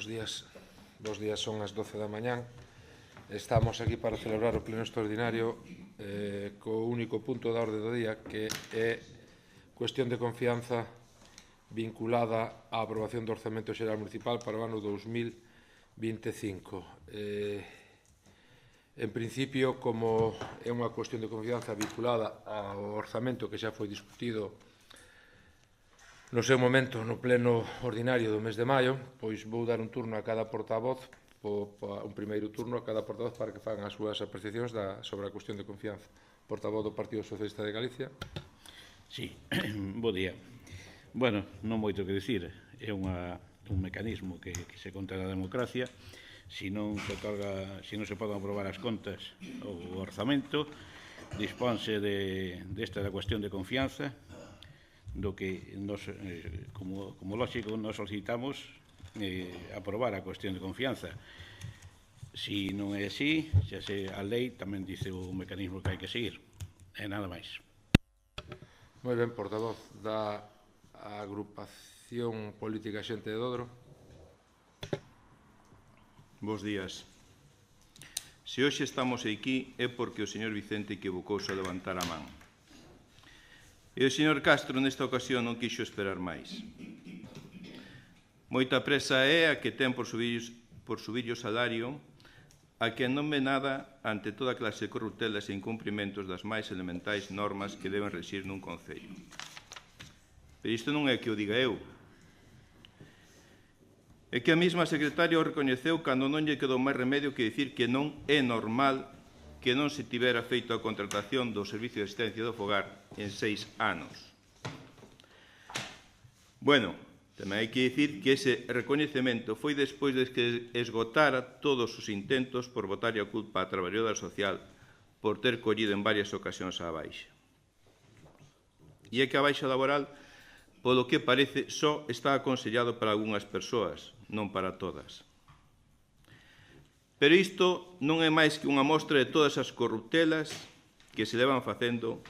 Bos días, son as 12 da mañán. Estamos aquí para celebrar o pleno extraordinario co único punto da orde do día, que é cuestión de confianza vinculada á aprobación do Orzamento Xeral Municipal para o ano 2025. En principio, como é unha cuestión de confianza vinculada ao orzamento que xa foi discutido no seu momento no pleno ordinario do mes de maio, pois vou dar un turno a cada portavoz, un primeiro turno a cada portavoz para que fagan as súas apreciacións sobre a cuestión de confianza. Portavoz do Partido Socialista de Galicia. Sí, bo día. Bueno, non moito que dicir, é un mecanismo que se contra a democracia. Se non se poden aprobar as contas ou o orzamento, dispónse desta da cuestión de confianza, do que, como lógico, nos solicitamos aprobar a cuestión de confianza. Se non é así, xa se a lei tamén dice o mecanismo que hai que seguir. E nada máis. Moi ben, portavoz da Agrupación Política Xente de Dodro. Bos días. Se hoxe estamos aquí é porque o señor Vicente equivocouse a levantar a man. E o señor Castro nesta ocasión non quixo esperar máis. Moita presa é a que ten por subir o salario a quen non ve nada ante toda clase de corruptelas e incumprimentos das máis elementais normas que deben rexir nun concello. Pero isto non é que o diga eu. É que a mesma secretaria o recoñeceu cando non lle quedou máis remedio que dicir que non é normal que non se tivera feito a contratación do Servicio de Asistencia do Fogar en 6 anos. Bueno, tamén hai que dicir que ese recoñecemento foi despois de que esgotara todos os intentos por botarlle a culpa á traballadora social por ter collido en varias ocasións a baixa. E é que a baixa laboral, polo que parece, só está aconsellado para algunhas persoas, non para todas. Pero isto non é máis que unha mostra de todas as corruptelas que se levan facendo,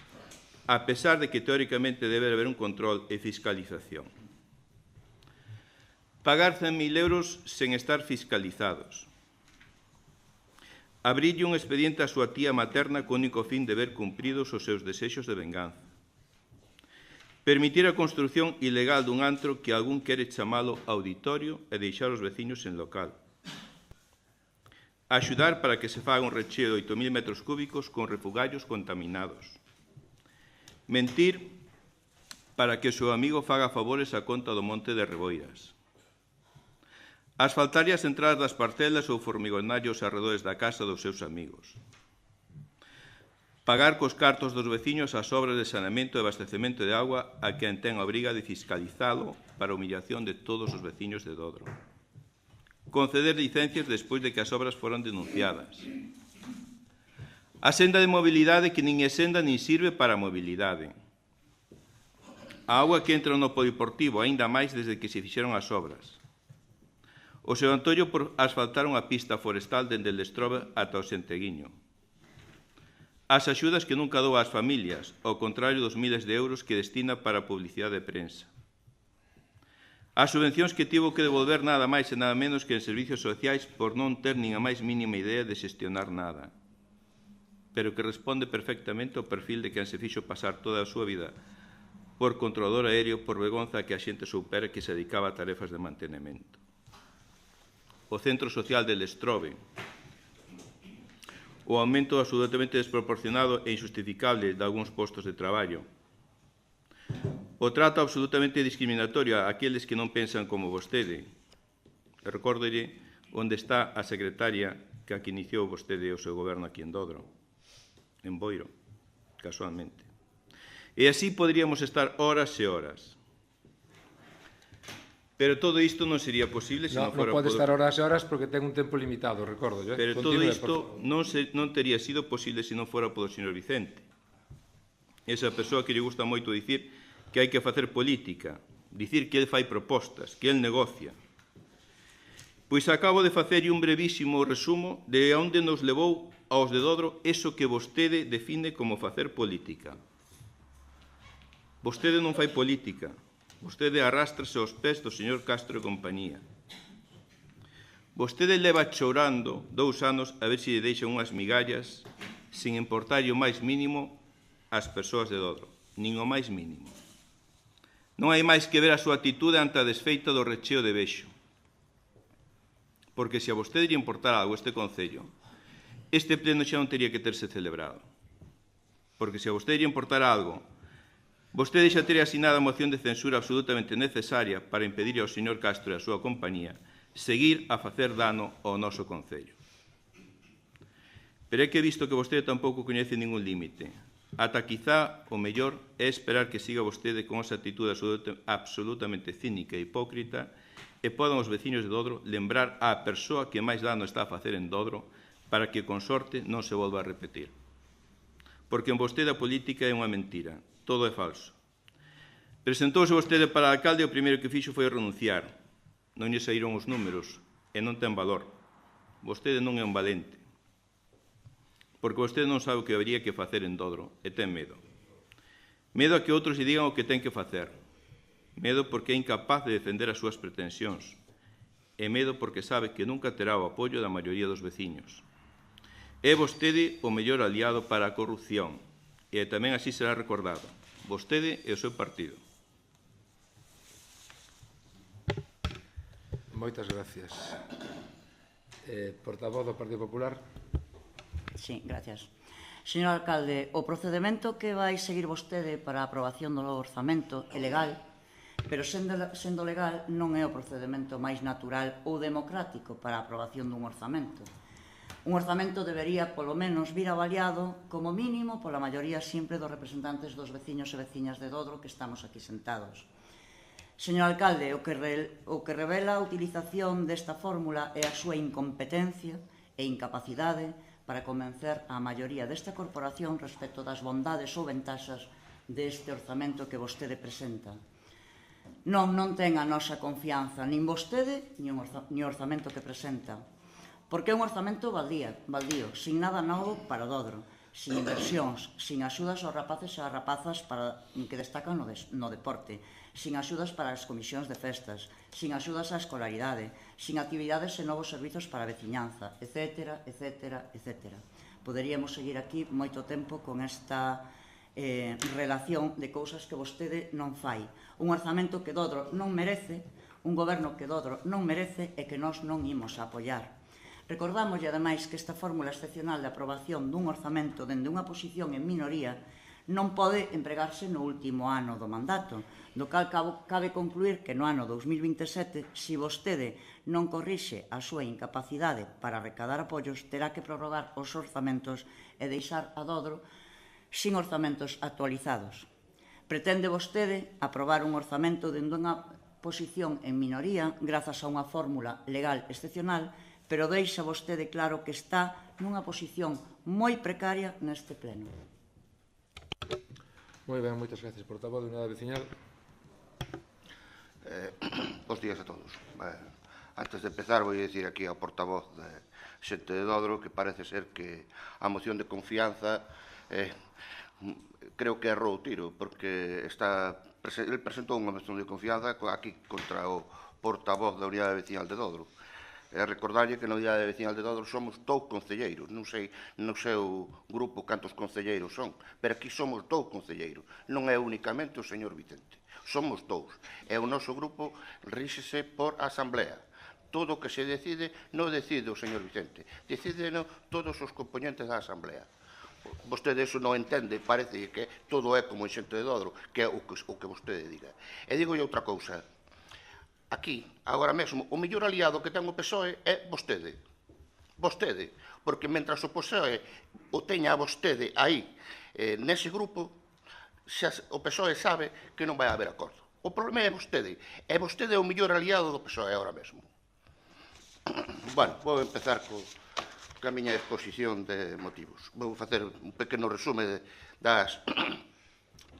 a pesar de que teóricamente debe haber un control e fiscalización. Pagar 100.000 euros sen estar fiscalizados. Abrille un expediente á súa tía materna co único fin de ver cumpridos os seus desexos de venganza. Permitir a construción ilegal dun antro que algún quere chamalo auditorio e deixar os veciños en local. Axudar para que se faga un recheo de 8.000 metros cúbicos con refugallos contaminados. Mentir para que o seu amigo faga favores a conta do monte de Reboiras. Asfaltar as entradas das parcelas ou formigonar os arredores da casa dos seus amigos. Pagar cos cartos dos veciños as obras de saneamento e abastecemento de agua a quen ten a obriga de fiscalizalo para a humillación de todos os veciños de Dodro. Conceder licencias despois de que as obras foran denunciadas. A senda de mobilidade que nin é senda nin sirve para a mobilidade. A auga que entra no poliportivo, aínda máis desde que se fixeron as obras. O seu Antollo por asfaltar unha pista forestal dende el Lestrobe ata o Xenteguiño. As axudas que nunca dou ás familias, ao contrario dos miles de euros que destina para a publicidade de prensa. As subvencións que tivo que devolver nada máis e nada menos que en servicios sociais por non ter nin a máis mínima idea de xestionar nada, pero que responde perfectamente ao perfil de quen se fixo pasar toda a súa vida por controlador aéreo por vergonza que a xente soupera que se dedicaba a tarefas de mantenemento. O Centro Social de Lestrobe. O aumento absolutamente desproporcionado e injustificable de algúns postos de traballo. O trato absolutamente discriminatorio a aqueles que non pensan como vostede. Recórdelle onde está a secretaria que aquí iniciou vostede o seu goberno aquí en Dodro, en Boiro, casualmente. E así poderíamos estar horas e horas. Pero todo isto non sería posible se non fora... Non pode estar horas e horas porque ten un tempo limitado, recordo. Pero todo isto non tería sido posible se non fora polo señor Vicente. Esa persoa que lle gusta moito dicir que hai que facer política, dicir que ele fai propostas, que ele negocia. Pois acabo de facerlle un brevísimo resumo de onde nos levou aos de Dodro eso que vostede define como facer política. Vostede non fai política, vostede arrástrase aos pés do señor Castro e compañía. Vostede leva chorando 2 anos a ver se lle deixan unhas migallas sin importar o máis mínimo ás persoas de Dodro, nin o máis mínimo. Non hai máis que ver a súa actitude ante a desfeita do recheo de Bexo. Porque se a vostede lle importar algo este Concello, este pleno xa non teria que terse celebrado. Porque se a vostede lle importar algo, vostede xa teria asinado a moción de censura absolutamente necesaria para impedir ao señor Castro e a súa compañía seguir a facer dano ao noso Concello. Pero é que he visto que vostede tampouco coñece ningún límite. Ata quizá o mellor é esperar que siga vostede con esa actitude absolutamente cínica e hipócrita e podan os veciños de Dodro lembrar á persoa que máis dano está a facer en Dodro para que, con sorte, non se volva a repetir. Porque en vostede a política é unha mentira, todo é falso. Presentouse vostede para alcalde e o primeiro que fixo foi renunciar. Non lle saíron os números e non ten valor. Vostede non é un valente. Porque vostede non sabe o que habería que facer en Dodro e ten medo. Medo a que outros lle digan o que ten que facer. Medo porque é incapaz de defender as súas pretensións. E medo porque sabe que nunca terá o apoio da maioría dos veciños. É vostede o mellor aliado para a corrupción e tamén así será recordado. Vostede e o seu partido. Moitas gracias. Portavoz do Partido Popular. Sí, gracias. Señor alcalde, o procedimento que vai seguir vostede para a aprobación do novo orzamento é legal, pero sendo legal non é o procedimento máis natural ou democrático para a aprobación dun orzamento. Un orzamento debería, polo menos, vir avaliado como mínimo pola maioría simple dos representantes dos veciños e veciñas de Dodro que estamos aquí sentados. Señor alcalde, o que revela a utilización desta fórmula é a súa incompetencia e incapacidade para convencer a maioría desta corporación respecto das bondades ou ventaxas deste orzamento que vostede presenta. Non ten a nosa confianza, nin vostede, nin o orzamento que presenta. Porque é un orzamento baldío, sin nada novo para Dodro, sin inversións, sin axudas aos rapaces e ás rapazas que destacan no deporte, sin axudas para as comisións de festas, sin axudas á escolaridade, sin actividades e novos servizos para a veciñanza, etc., etc., etc. Poderíamos seguir aquí moito tempo con esta relación de cousas que vostede non fai. Un orzamento que Dodro non merece, un goberno que Dodro non merece e que nós non imos a apoiar. Recordamos, ademais, que esta fórmula excepcional de aprobación dun orzamento dende unha posición en minoría non pode empregarse no último ano do mandato, do cal cabe concluir que no ano 2027, se vostede non corrixe a súa incapacidade para recadar apoios, terá que prorrogar os orzamentos e deixar a Dodro sin orzamentos actualizados. Pretende vostede aprobar un orzamento dende unha posición en minoría grazas a unha fórmula legal excepcional, pero deixa vostede claro que está nunha posición moi precaria neste pleno. Moi ben, moitas gracias, portavoz de Unidade Veciñal. Bos días a todos. Antes de empezar, vou dicir aquí ao portavoz de xente de Dodro que parece ser que a moción de confianza creo que errou o tiro, porque ele presentou unha moción de confianza aquí contra o portavoz da Unidade Veciñal de Dodro. Recordarlle que na Unidade Veciñal de Dodro somos 2 concelleiros, non sei no seu grupo cantos concelleiros son, pero aquí somos 2 concelleiros, non é únicamente o señor Vicente, somos 2, e o noso grupo ríxese por asamblea. Todo o que se decide non decide o señor Vicente, deciden todos os componentes da asamblea. Vostede iso non entende, parece que todo é como en xente de Dodro, que é o que vostede diga. E digo outra cousa. Aquí, agora mesmo, o mellor aliado que ten o PSOE é vostede. Vostede. Porque mentras o PSOE o teña a vostede aí, nese grupo, o PSOE sabe que non vai haber acordo. O problema é vostede. E vostede é o mellor aliado do PSOE agora mesmo. Bueno, vou empezar coa miña exposición de motivos. Vou facer un pequeno resume das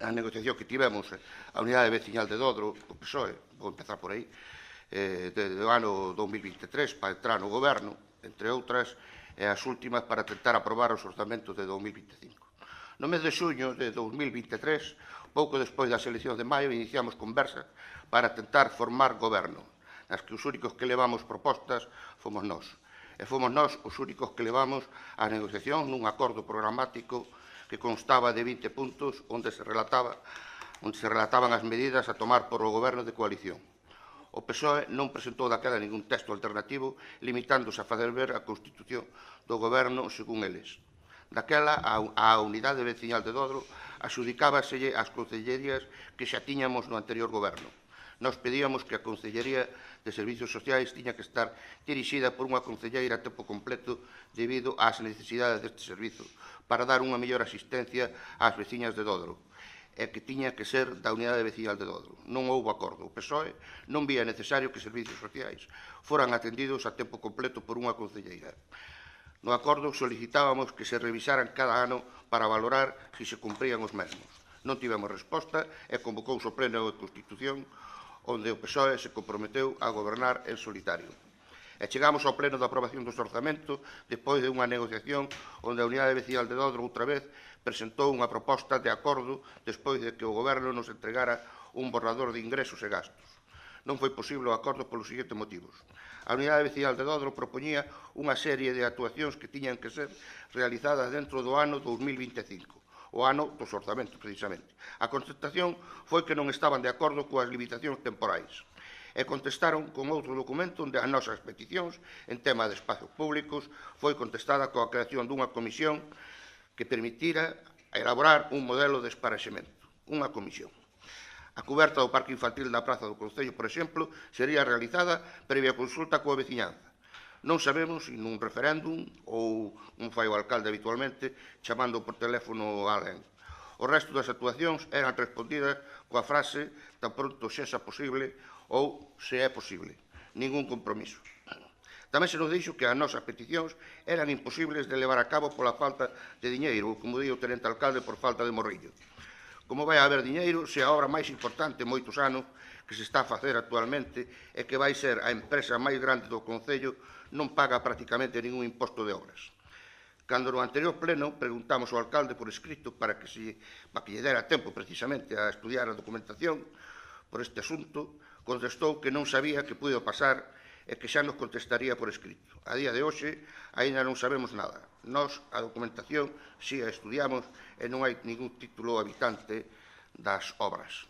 a negociación que tivemos a Unidade Veciñal de Dodro, o PSOE, vou empezar por aí, do ano 2023 para entrar no goberno, entre outras, e as últimas para tentar aprobar os orzamentos de 2025. No mes de xuño de 2023, pouco despois das eleccións de maio, iniciamos conversas para tentar formar goberno. nas que os únicos que levamos propostas fomos nós. E fomos nós os únicos que levamos a negociación nun acordo programático que constaba de 20 puntos onde se relataban as medidas a tomar por o Goberno de coalición. O PSOE non presentou daquela ningún texto alternativo, limitándose a facer ver a constitución do Goberno según eles. Daquela, a unidade veciñal de Dodro axudicábaselle as concellerías que xa tiñamos no anterior Goberno. Nós pedíamos que a Consellería de Servicios Sociais tiña que estar dirixida por unha concelleira a tempo completo debido ás necesidades deste servizo para dar unha mellor asistencia ás veciñas de Dodro e que tiña que ser da unidade veciñal de Dodro. Non houbo acordo. O PSOE non vía necesario que Servicios Sociais foran atendidos a tempo completo por unha concelleira. No acordo solicitábamos que se revisaran cada ano para valorar se se cumprían os mesmos. Non tivemos resposta e convocouse o pleno de Constitución onde o PSOE se comprometeu a gobernar en solitario. E chegamos ao pleno da aprobación dos orzamentos despois de unha negociación onde a unidade veciñal de Dodro outra vez presentou unha proposta de acordo despois de que o Goberno nos entregara un borrador de ingresos e gastos. Non foi posible o acordo polos seguintes motivos. A unidade veciñal de Dodro propoñía unha serie de actuacións que tiñan que ser realizadas dentro do ano 2025. O ano dos orzamentos, precisamente. A contestación foi que non estaban de acordo coas limitacións temporais e contestaron con outro documento onde as nosas peticións en tema de espacios públicos foi contestada coa creación dunha comisión que permitira elaborar un modelo de esparexemento. Unha comisión. A cuberta do parque infantil da Praza do Concello, por exemplo, sería realizada previa consulta coa veciñanza. Non sabemos se nun referéndum ou un fai o alcalde habitualmente chamando por teléfono a alguén. O resto das actuacións eran respondidas coa frase tan pronto sexa posible ou se é posible. Ningún compromiso. Tamén se nos dixo que as nosas peticións eran imposibles de levar a cabo pola falta de diñeiro, como di o tenente alcalde, por falta de morrillo. Como vai haber diñeiro se a obra máis importante en moitos anos que se está a facer actualmente e que vai ser a empresa máis grande do Concello non paga prácticamente ningún imposto de obras. Cando no anterior pleno preguntamos ao alcalde por escrito para que lle dera tempo precisamente a estudiar a documentación por este asunto, contestou que non sabía que puido pasar e que xa nos contestaría por escrito. A día de hoxe, aínda non sabemos nada. Nós, a documentación, si a estudiamos e non hai ningún título habitante das obras.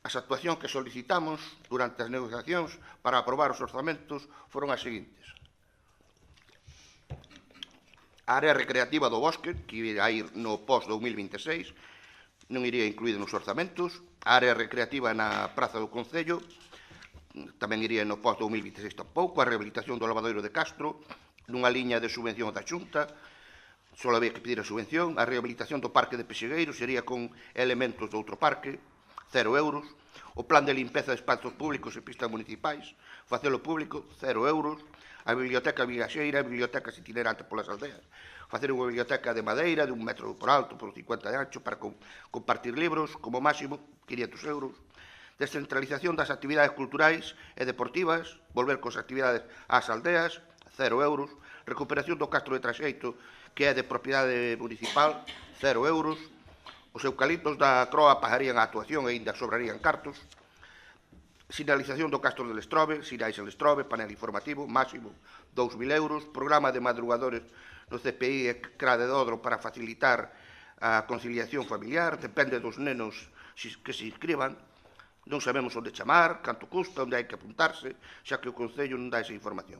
As actuacións que solicitamos durante as negociacións para aprobar os orzamentos foron as seguintes. A área recreativa do bosque, que iría a ir no pós-2026, non iría incluída nos orzamentos. A área recreativa na Praza do Concello tamén iría no pós-2026 tampouco. A rehabilitación do lavadoiro de Castro, nunha liña de subvención da Xunta, só había que pedir a subvención. A rehabilitación do parque de Pexegueiro sería con elementos do outro parque, 0 euros. O plan de limpeza de espazos públicos e pistas municipais, facelo público, 0 euros. A biblioteca viaxeira e bibliotecas itinerantes polas aldeas. Facer unha biblioteca de madeira de 1 metro por alto, por 50 de ancho, para compartir libros, como máximo, 500 euros. Descentralización das actividades culturais e deportivas, volver cos actividades ás aldeas, 0 euros. Recuperación do Castro de Traxeito, que é de propiedade municipal, 0 euros. Os eucaliptos da Croa pagarían a actuación e ainda sobrarían cartos. Sinalización do Castro de Lestrobe, sinais en Lestrobe, panel informativo, máximo 2.000 euros. Programa de madrugadores no CPI e CRA de Dodro para facilitar a conciliación familiar. Depende dos nenos que se inscriban. Non sabemos onde chamar, canto custa, onde hai que apuntarse, xa que o Concello non dá esa información.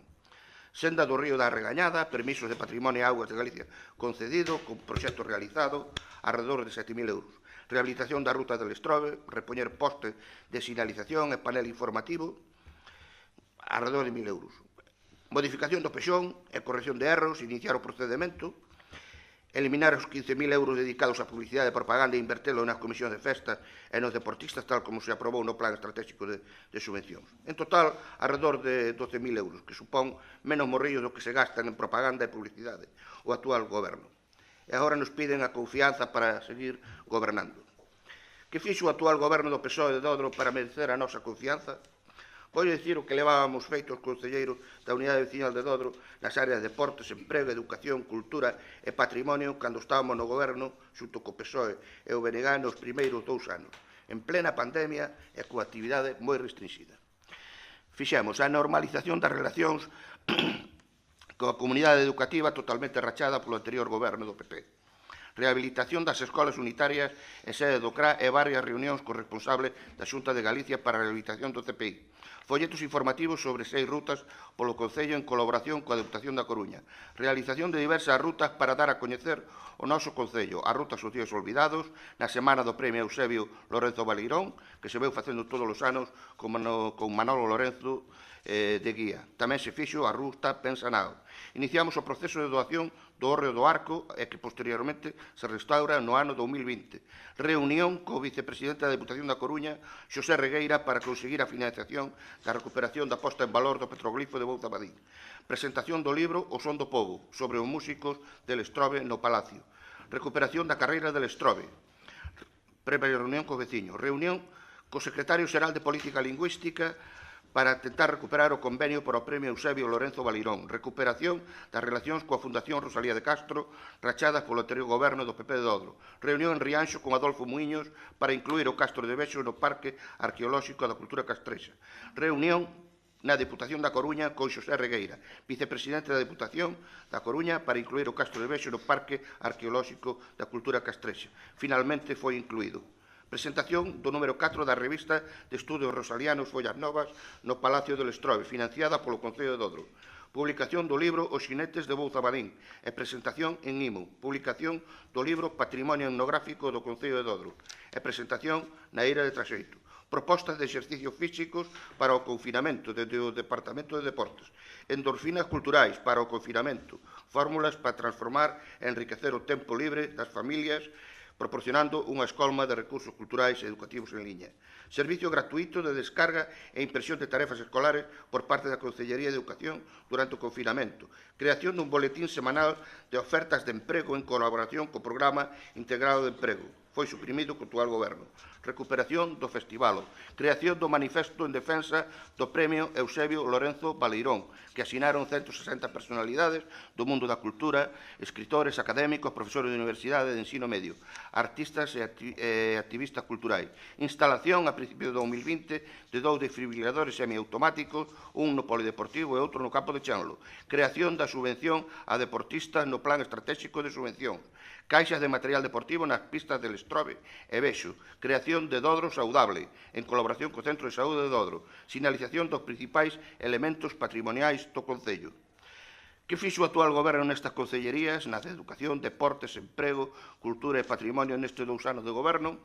Senda do Río da Regañada, permisos de patrimonio e augas de Galicia concedido, con proxecto realizado, alrededor de 7.000 euros. Rehabilitación da ruta del Estrobe, repoñer poste de sinalización e panel informativo, alrededor de 1.000 euros. Modificación do pexón e corrección de erros, iniciar o procedimento, eliminar os 15.000 euros dedicados á publicidade e propaganda e invertelo nas comisións de festas e nos deportistas, tal como se aprobou no plan estratégico de subvencións. En total, alrededor de 12.000 euros, que supón menos morrillos do que se gastan en propaganda e publicidade o actual goberno. E agora nos piden a confianza para seguir gobernando. Que fixo o actual goberno do PSOE de Dodro para merecer a nosa confianza? Vou dicir o que levábamos feito os concelleiros da Unidade Veciñal de Dodro nas áreas de deportes, emprego, educación, cultura e patrimonio cando estábamos no goberno xunto co PSOE e o BNG nos primeiros 2 anos, en plena pandemia e coa actividade moi restringida. Fixemos a normalización das relacións coa comunidade educativa totalmente rachada polo anterior goberno do PP. Rehabilitación das escolas unitarias en sede do CRA e varias reunións co responsable da Xunta de Galicia para a rehabilitación do CPI. Folletos informativos sobre 6 rutas polo Concello en colaboración coa Deputación da Coruña. Realización de diversas rutas para dar a coñecer o noso Concello. As rutas aos días olvidados, na semana do Premio Eusebio Lorenzo Baleirón, que se veu facendo todos os anos con Manolo Lorenzo de guía. Tamén se fixo a ruta Pensanao. Iniciamos o proceso de doación do Hórreo do Arco e que posteriormente se restaura no ano 2020. Reunión co vicepresidente da Deputación da Coruña, Xosé Regueira, para conseguir a financiación da recuperación da posta en valor do petroglifo de Bouzabadín. Presentación do libro O Son do Pobo, sobre os músicos del Estrobe no Palacio. Recuperación da carreira del Estrobe. Previa reunión co veciño. Reunión co secretario xeral de Política Lingüística para tentar recuperar o convenio para o Premio Eusebio Lorenzo Baleirón. Recuperación das relacións coa Fundación Rosalía de Castro, rachadas polo anterior goberno do PP de Dodro. Reunión en Rianxo con Adolfo Muiños para incluir o Castro de Bexo no Parque Arqueolóxico da Cultura Castrexa. Reunión na Deputación da Coruña con Xosé Regueira, vicepresidente da Deputación da Coruña, para incluir o Castro de Bexo no Parque Arqueolóxico da Cultura Castrexa. Finalmente foi incluído. Presentación do número 4 da revista de estudios rosalianos Follas Novas no Palacio del Estrobe, financiada polo Concello de Dodro. Publicación do libro Os xinetes de Bouzabadín e presentación en IMU. Publicación do libro Patrimonio etnográfico do Concello de Dodro e presentación na Eira de Traxeito. Propostas de exercicios físicos para o confinamento desde o Departamento de Deportes. Endorfinas culturais para o confinamento. Fórmulas para transformar e enriquecer o tempo libre das familias, proporcionando unha escolma de recursos culturais e educativos en liña. Servicio gratuito de descarga e impresión de tarefas escolares por parte da Consellería de Educación durante o confinamento. Creación dun boletín semanal de ofertas de emprego en colaboración co Programa Integrado de Emprego. Foi suprimido co actual goberno. Recuperación do festivalo. Creación do manifesto en defensa do Premio Eusebio Lorenzo Baleirón, que asinaron 160 personalidades do mundo da cultura, escritores, académicos, profesores de universidade de ensino medio, artistas e activistas culturais. Instalación a principios de 2020 de 2 desfibriladores semiautomáticos, un no polideportivo e outro no campo de Chanlo. Creación da subvención a deportistas no plan estratégico de subvención. Caixas de material deportivo nas pistas del Estrobe e Bexo. Creación de Dodro Saudable, en colaboración co Centro de Saúde de Dodro. Sinalización dos principais elementos patrimoniais do Concello. Que fixo o actual goberno nestas concellerías, nas de Educación, Deportes, Emprego, Cultura e Patrimonio nestes 2 anos de goberno?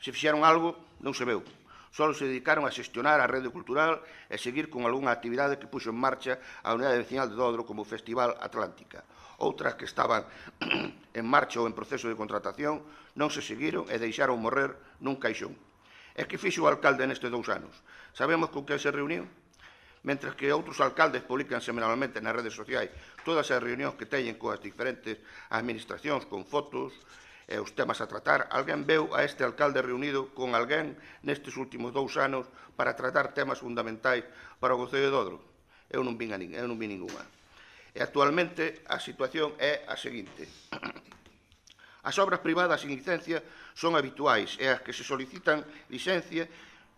Se fixeron algo, non se veu. Só se dedicaron a xestionar a rede cultural e seguir con algunha actividade que puxo en marcha a Unidade Vecinal de Dodro como o Festival Atlántica. Outras que estaban en marcha ou en proceso de contratación non se seguiron e deixaron morrer nun caixón. E que fixo o alcalde nestes 2 anos? Sabemos con que se reuniu? Mentres que outros alcaldes publican semanalmente nas redes sociais todas as reunións que teñen coas diferentes administracións con fotos e os temas a tratar, alguén veu a este alcalde reunido con alguén nestes últimos 2 anos para tratar temas fundamentais para o Concello de Dodro? Eu non vi ninguna. E actualmente a situación é a seguinte. As obras privadas sin licencia son habituais e as que se solicitan licencia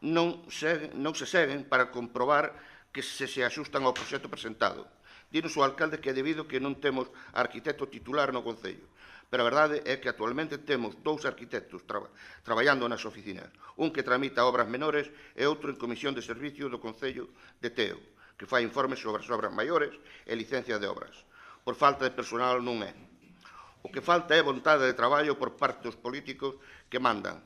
non se seguen para comprobar que se axustan ao proxecto presentado. Dinos o alcalde que é debido que non temos arquitecto titular no Concello. Pero a verdade é que actualmente temos 2 arquitectos traballando nas oficinas. Un que tramita obras menores e outro en comisión de servicio do Concello de Teo, que fai informes sobre as obras maiores e licencia de obras. Por falta de personal non é. O que falta é vontade de traballo por parte dos políticos que mandan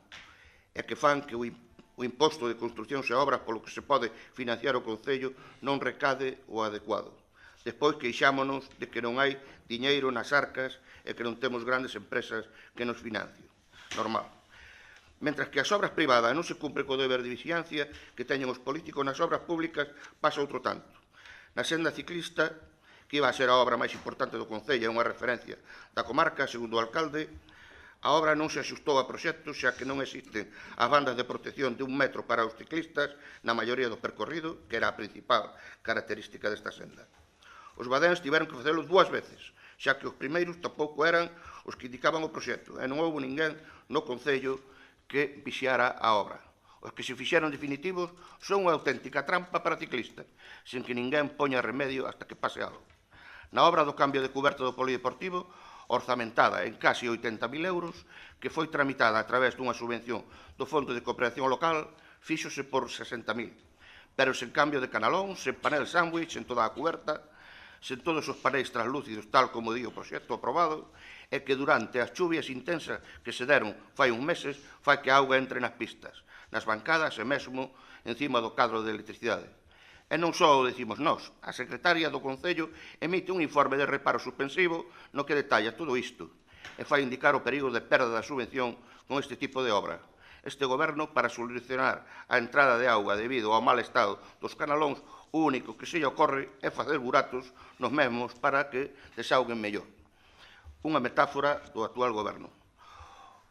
e que fan que o imposto de construcións e obras polo que se pode financiar o Concello non recade o adecuado. Despois queixámonos de que non hai diñeiro nas arcas e que non temos grandes empresas que nos financien. Normal. Mentras que as obras privadas non se cumpre co deber de vigilancia que teñen os políticos nas obras públicas, pasa outro tanto. Na senda ciclista, que iba a ser a obra máis importante do Concello, é unha referencia da comarca, segundo o alcalde, a obra non se axustou a proxectos, xa que non existen as bandas de protección de 1 metro para os ciclistas na maioría do percorrido, que era a principal característica desta senda. Os badéns tiveron que facelo 2 veces, xa que os primeiros tampouco eran os que indicaban o proxecto, e non houve ninguén no Concello que vixiara a obra. Os que se fixeron definitivos son unha auténtica trampa para ciclistas, sin que ninguén poña remedio hasta que pase algo. Na obra do cambio de cuberto do polideportivo, orzamentada en casi 80.000 euros, que foi tramitada a través dunha subvención do Fondo de Cooperación Local, fíxose por 60.000. Pero sen cambio de canalón, sen panel sándwich, sen toda a cuberta, sen todos os paneis translúcidos, tal como di o proxecto aprobado, e que durante as chuvias intensas que se deron fai uns meses, fai que a auga entre nas pistas, nas bancadas e mesmo encima do cadro de electricidade. E non só o decimos nós, a secretaria do Concello emite un informe de reparo suspensivo no que detalla todo isto e fai indicar o perigo de perda da subvención con este tipo de obra. Este goberno, para solucionar a entrada de auga debido ao mal estado dos canalóns, o único que se lle ocorre é facer buratos nos mesmos para que desauguen mellor. Unha metáfora do actual goberno.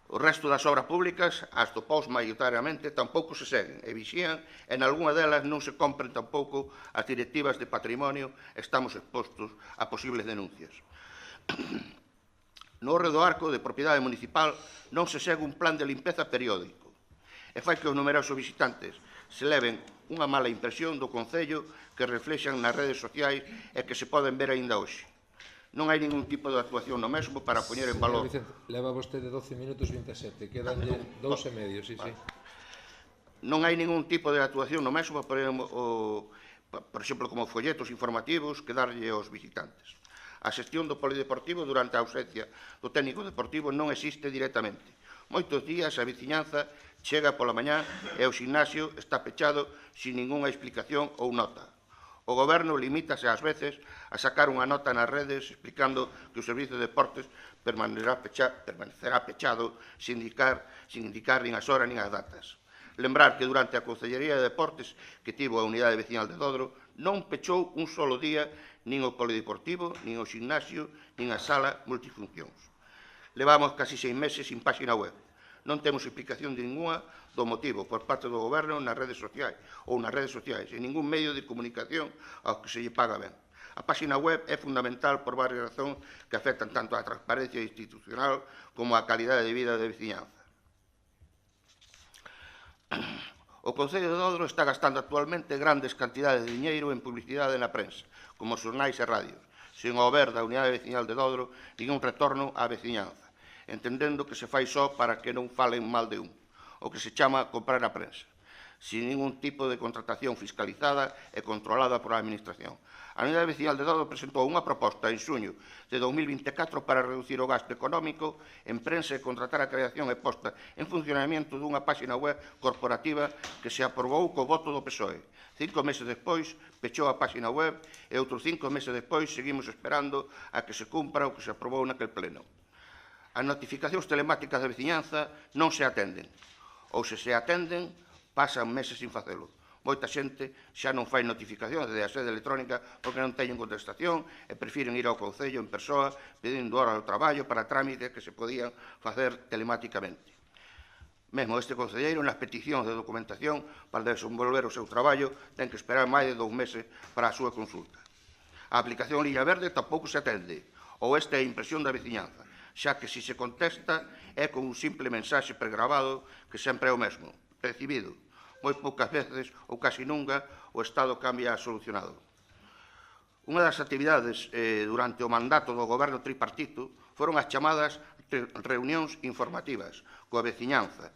O resto das obras públicas, as do POS maioritariamente, tampouco se seguen e vixían, e nalgúna delas non se compren tampouco as directivas de patrimonio, estamos expostos a posibles denuncias. No Orre do Arco, de propiedade municipal, non se segue un plan de limpeza periódico e fai que os numerosos visitantes se leven unha mala impresión do Concello que reflexan nas redes sociais e que se poden ver aínda hoxe. Non hai ningún tipo de actuación no mesmo para poñer en valor. Vicente, leva vostede 12 minutos 27, quedanlle 2 e medio, sí. Non hai ningún tipo de actuación no mesmo, por exemplo, como folletos informativos que darlle aos visitantes. A xestión do polideportivo durante a ausencia do técnico deportivo non existe directamente. Moitos días a veciñanza chega pola mañá e o gimnasio está pechado sin ningunha explicación ou nota. O Goberno limítase ás veces a sacar unha nota nas redes explicando que o Servizo de Deportes permanecerá pechado sin indicar nin as horas nin as datas. Lembrar que durante a Consellería de Deportes que tivo a Unidade Vecinal de Dodro non pechou un solo día nin o polideportivo, nin o gimnasio, nin a sala multifuncións. Levamos casi 6 meses sin páxina web. Non temos explicación ninguna do motivo por parte do Goberno nas redes sociais en ningún medio de comunicación ao que se lle paga ben. A páxina web é fundamental por varias razóns que afectan tanto a transparencia institucional como a calidade de vida da veciñanza. O Concello de Dodro está gastando actualmente grandes cantidades de diñeiro en publicidade na prensa, como xornais e radios, sen haber da Unidade Vecinal de Dodro ningún retorno á veciñanza, entendendo que se fai só para que non falen mal de un, o que se chama comprar a prensa, sin ningún tipo de contratación fiscalizada e controlada por a Administración. A Unidade Vecinal de Dodro presentou unha proposta en xuño de 2024 para reducir o gasto económico en prensa e contratar a creación e posta en funcionamento dunha páxina web corporativa que se aprobou co voto do PSOE. 5 meses despois, pechou a páxina web e outros 5 meses despois seguimos esperando a que se cumpra o que se aprobou naquel pleno. As notificacións telemáticas da veciñanza non se atenden, ou se atenden, pasan meses sin facelo. Moita xente xa non fai notificacións desde a sede electrónica porque non teñen contestación e prefiren ir ao Concello en persoa pedindo hora ao traballo para trámites que se podían facer telemáticamente. Mesmo este concelleiro, nas peticións de documentación para desenvolver o seu traballo, ten que esperar máis de 2 meses para a súa consulta. A aplicación Liña Verde tampouco se atende, ou esta é a impresión da veciñanza, xa que se contesta é con un simple mensaxe pregrabado que sempre é o mesmo, recibido. Moi poucas veces, ou casi nunca, o Estado cambia a solucionado. Unha das actividades durante o mandato do goberno tripartito foron as chamadas reunións informativas coa veciñanza.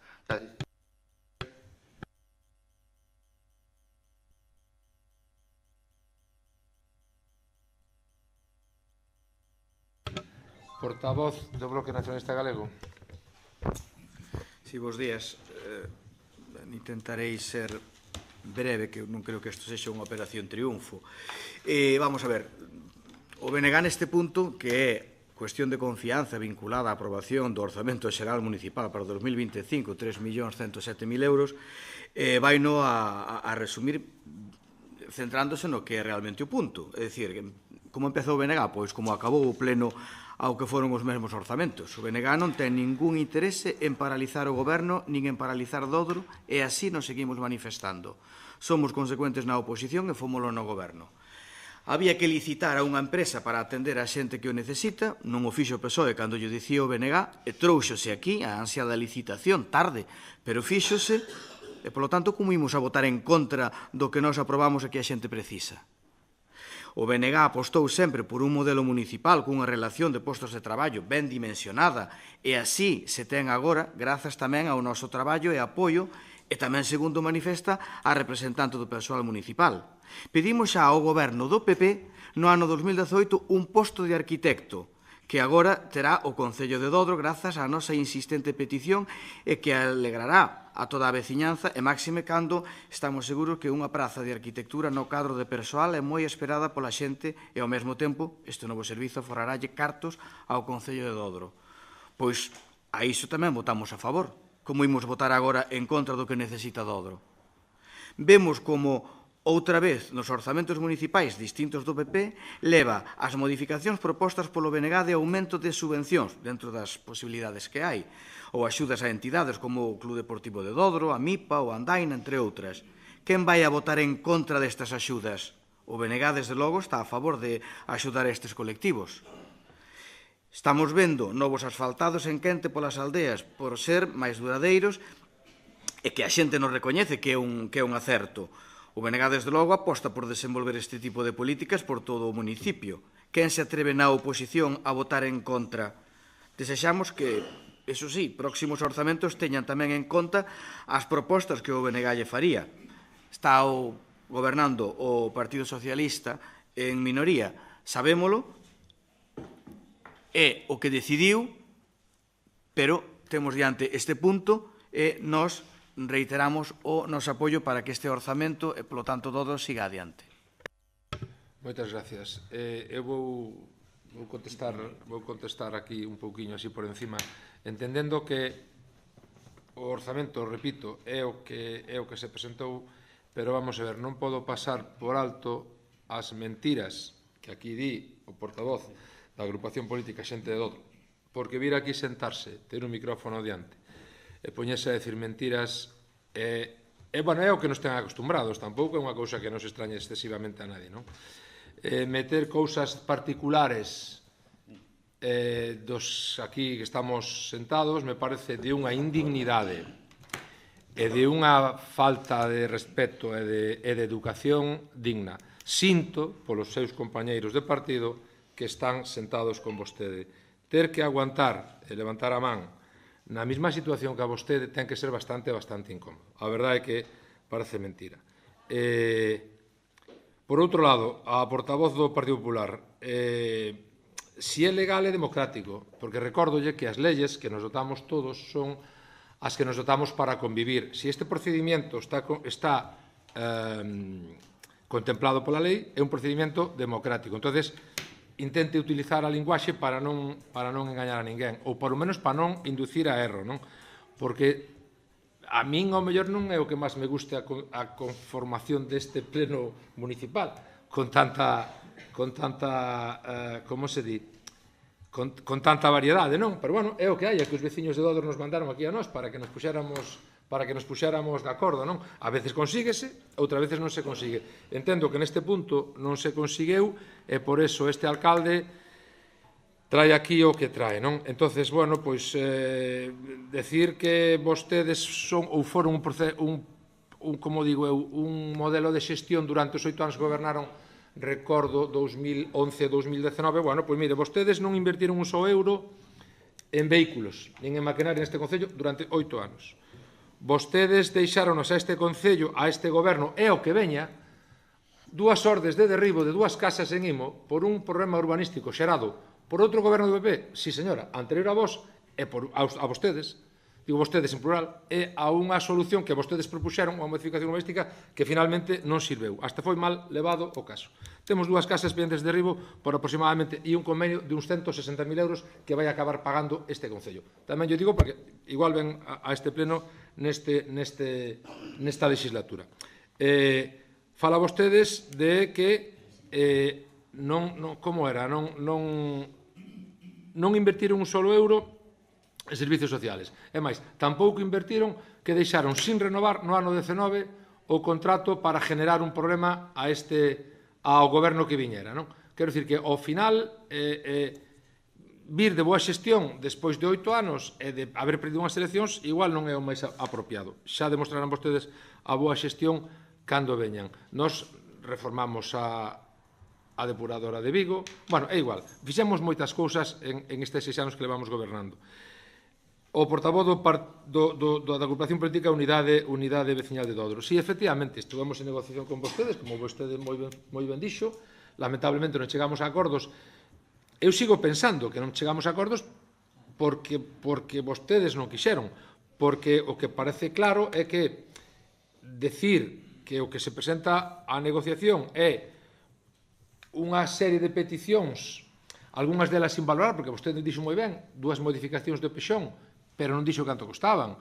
Portavoz do Bloque Nacionalista Galego. Sí, bons días. Intentarei ser breve, que non creo que isto sexa unha operación triunfo. Vamos a ver, o BNG neste punto, que é cuestión de confianza vinculada á aprobación do Orzamento Xeral Municipal para o 2025, 3.107.000 euros, vai no a resumir centrándose no que é realmente o punto. É dicir, como empezou o BNG? Pois como acabou o pleno ao que foron os mesmos orzamentos. O BNG non ten ningún interese en paralizar o goberno nin en paralizar Dodro e así nos seguimos manifestando. Somos consecuentes na oposición e fómolo no goberno. Había que licitar a unha empresa para atender a xente que o necesita, non o fixo o PSOE cando lle dicía o BNG, e trouxose aquí a ansia da licitación tarde, pero fíxose E, polo tanto, como imos a votar en contra do que nós aprobamos e que a xente precisa? O BNG apostou sempre por un modelo municipal cunha relación de postos de traballo ben dimensionada e así se ten agora grazas tamén ao noso traballo e apoio e tamén, segundo manifesta, a representante do persoal municipal. Pedimos xa ao goberno do PP no ano 2018 un posto de arquitecto que agora terá o Concello de Dodro grazas á nosa insistente petición e que alegrará a toda a veciñanza e máxime cando estamos seguros que unha praza de arquitectura no cadro de persoal é moi esperada pola xente e ao mesmo tempo este novo servizo forraralle cartos ao Concello de Dodro. Pois a iso tamén votamos a favor. Como imos votar agora en contra do que necesita Dodro? Vemos como outra vez, nos orzamentos municipais distintos do PP, leva as modificacións propostas polo BNG de aumento de subvencións dentro das posibilidades que hai, ou axudas a entidades como o Club Deportivo de Dodro, a MIPA ou a Andaina, entre outras. Quen vai a votar en contra destas axudas? O BNG, desde logo, está a favor de axudar a estes colectivos. Estamos vendo novos asfaltados en quente polas aldeas por ser máis duradeiros e que a xente nos recoñece que é un acerto. O BNG, desde logo, aposta por desenvolver este tipo de políticas por todo o municipio. Quen se atreve na oposición a votar en contra? Desexamos que, eso sí, próximos orzamentos teñan tamén en conta as propostas que o BNG lle faría. Está gobernando o Partido Socialista en minoría, sabémolo, é o que decidiu, pero temos diante este punto e nós reiteramos o noso apoio para que este orzamento e, polo tanto, todo siga adiante. Moitas gracias. Eu vou contestar aquí un pouquiño así por encima, entendendo que o orzamento, repito, é o que se presentou, pero vamos a ver, non podo pasar por alto as mentiras que aquí di o portavoz da agrupación política Xente de Dodro, porque vir aquí sentarse, ter un micrófono diante, e poñerse a decir mentiras bueno, é o que nos ten acostumbrados, tampouco é unha cousa que nos extrañe excesivamente a nadie, non? Meter cousas particulares dos aquí que estamos sentados me parece de unha indignidade e de unha falta de respeto e de educación digna. Sinto polos seus compañeiros de partido que están sentados con vostede. Ter que aguantar e levantar a man na mesma situación que a vostede ten que ser bastante incómodo. A verdade é que parece mentira. Por outro lado, a portavoz do Partido Popular, si é legal e democrático, porque recórdolle que as leyes que nos dotamos todos son as que nos dotamos para convivir. Si este procedimento está contemplado pola lei, é un procedimento democrático. Entonces, intente utilizar a linguaxe para non engañar a ninguén, ou polo menos para non inducir a erro, non? Porque a min, ao mellor, non é o que máis me guste a conformación deste pleno municipal, con tanta como se di, con tanta variedade, non? Pero, bueno, é o que hai, é que os veciños de Dodro nos mandaron aquí a nós para que nos puxéramos de acordo, non? A veces consíguese, outras veces non se consigue. Entendo que neste punto non se consigueu e por eso este alcalde trae aquí o que trae, non? Entonces, bueno, pois decir que vostedes son ou foron como digo eu, un modelo de xestión durante os 8 anos que gobernaron, recordo 2011-2019, bueno, pois mire, vostedes non invertiron un só euro en vehículos, nin en maquinaria neste concello durante 8 anos. Vostedes deixáronos a este concello, a este goberno, e o que veña, 2 ordes de derribo de 2 casas en Imo por un problema urbanístico xerado por outro goberno do PP, sí señora, anterior a vos e a vostedes, digo vostedes en plural, e a unha solución que vostedes propuxeron, unha modificación urbanística que finalmente non sirveu. Hasta foi mal levado o caso. Temos 2 casas pendentes de derribo por aproximadamente e un convenio de uns 160.000 euros que vai acabar pagando este concello. Tamén yo digo porque igual ven a este pleno nesta legislatura. Fala vostedes de que como era, non invertiron un solo euro en servicios sociales. É máis, tampouco invertiron que deixaron sin renovar no ano 19 o contrato para generar un problema ao goberno que viñera, non? Quero dicir que ao final vir de boa xestión despois de 8 anos e de haber perdido unhas eleccións igual non é o máis apropiado. Xa demostrarán vostedes a boa xestión cando veñan. Nos reformamos a depuradora de Vigo. Bueno, é igual. Fixemos moitas cousas en estes 6 anos que levamos gobernando. O portavoz da agrupación política Unidade Veciñal de Dodro. Si, efectivamente, estivemos en negociación con vostedes, como vostede moi ben dixo, lamentablemente non chegamos a acordos. Eu sigo pensando que non chegamos a acordos porque vostedes non quixeron, porque o que parece claro é que decir que o que se presenta á negociación é unha serie de peticións, algunhas delas sin valorar, porque vostede dixo moi ben, 2 modificacións do Pexón, pero non dixo canto costaban.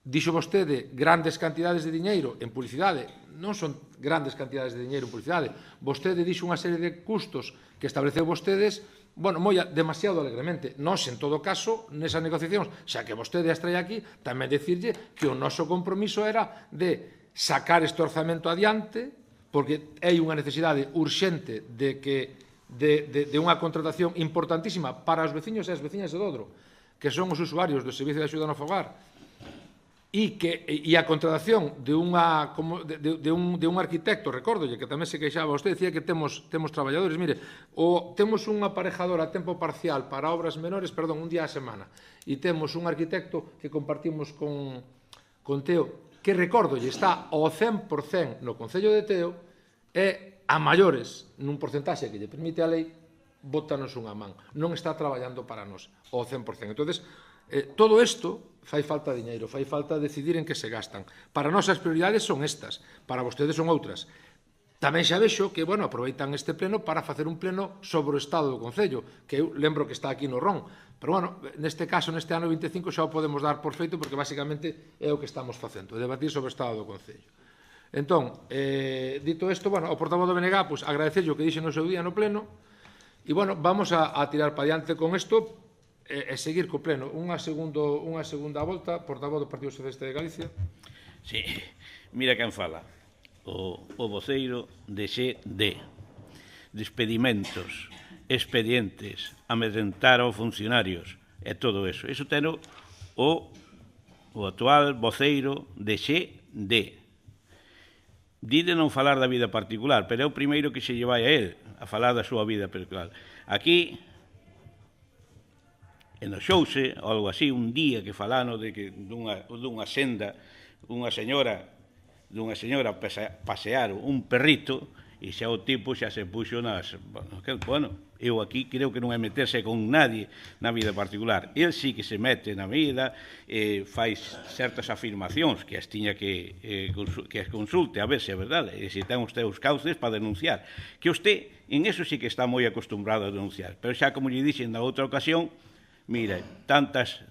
Dixo vostede grandes cantidades de diñeiro en publicidade. Non son grandes cantidades de diñeiro en publicidade. Vostede dixo unha serie de custos que estableceu vostedes, bueno, demasiado alegremente. Nós, en todo caso, nesas negociacións, xa que vostede as trae aquí, tamén decirlle que o noso compromiso era de sacar este orzamento adiante, porque hai unha necesidade urxente de unha contratación importantísima para os veciños e as veciñas de Dodro, que son os usuarios do Servicio de Axuda no Fogar, e a contratación de un arquitecto, recórdolle, que tamén se queixaba, vostede decía que temos traballadores, mire, temos un aparejador a tempo parcial para obras menores, un día a semana, e temos un arquitecto que compartimos con Teo, que recórdolle, está ao 100% no Concello de Teo, e a maiores, nun porcentaxe que lle permite a lei, bótanos unha man. Non está traballando para nós ao 100%. Entón, todo isto fai falta diñeiro, fai falta decidir en que se gastan. Para nós as prioridades son estas, para vostedes son outras. Tamén xa vexo que, aproveitan este pleno para facer un pleno sobre o estado do Concello, que eu lembro que está aquí no RON. Pero, neste caso, neste ano 25, xa o podemos dar por feito, porque, basicamente, é o que estamos facendo, debatir sobre o estado do Concello. Entón, dito isto, o portavoz do BNG, agradecerlle o que dixe no seu día no pleno, e, vamos a tirar para diante con isto e seguir co pleno. Unha segunda volta, portavoz do Partido Socialista de Galicia. Sí, mira quen fala. O voceiro de XD. Despedimentos, expedientes, amedrentar aos funcionarios e todo eso. Iso ten o actual voceiro de XD. Dide non falar da vida particular, pero é o primeiro que se lle vai a él a falar da súa vida particular. Aquí, enoxouse, ou algo así, un día que falano de que dunha senda, unha señora pasear un perrito, e xa o tipo xa se puxo nas... eu aquí creo que non é meterse con nadie na vida particular. El sí que se mete na vida, fai certas afirmacións que as tiña que as consulte, a ver se é verdade, e se ten usted os cauces para denunciar. Que usted, en eso sí que está moi acostumbrado a denunciar, pero xa como lle dixen na outra ocasión, mira, tantas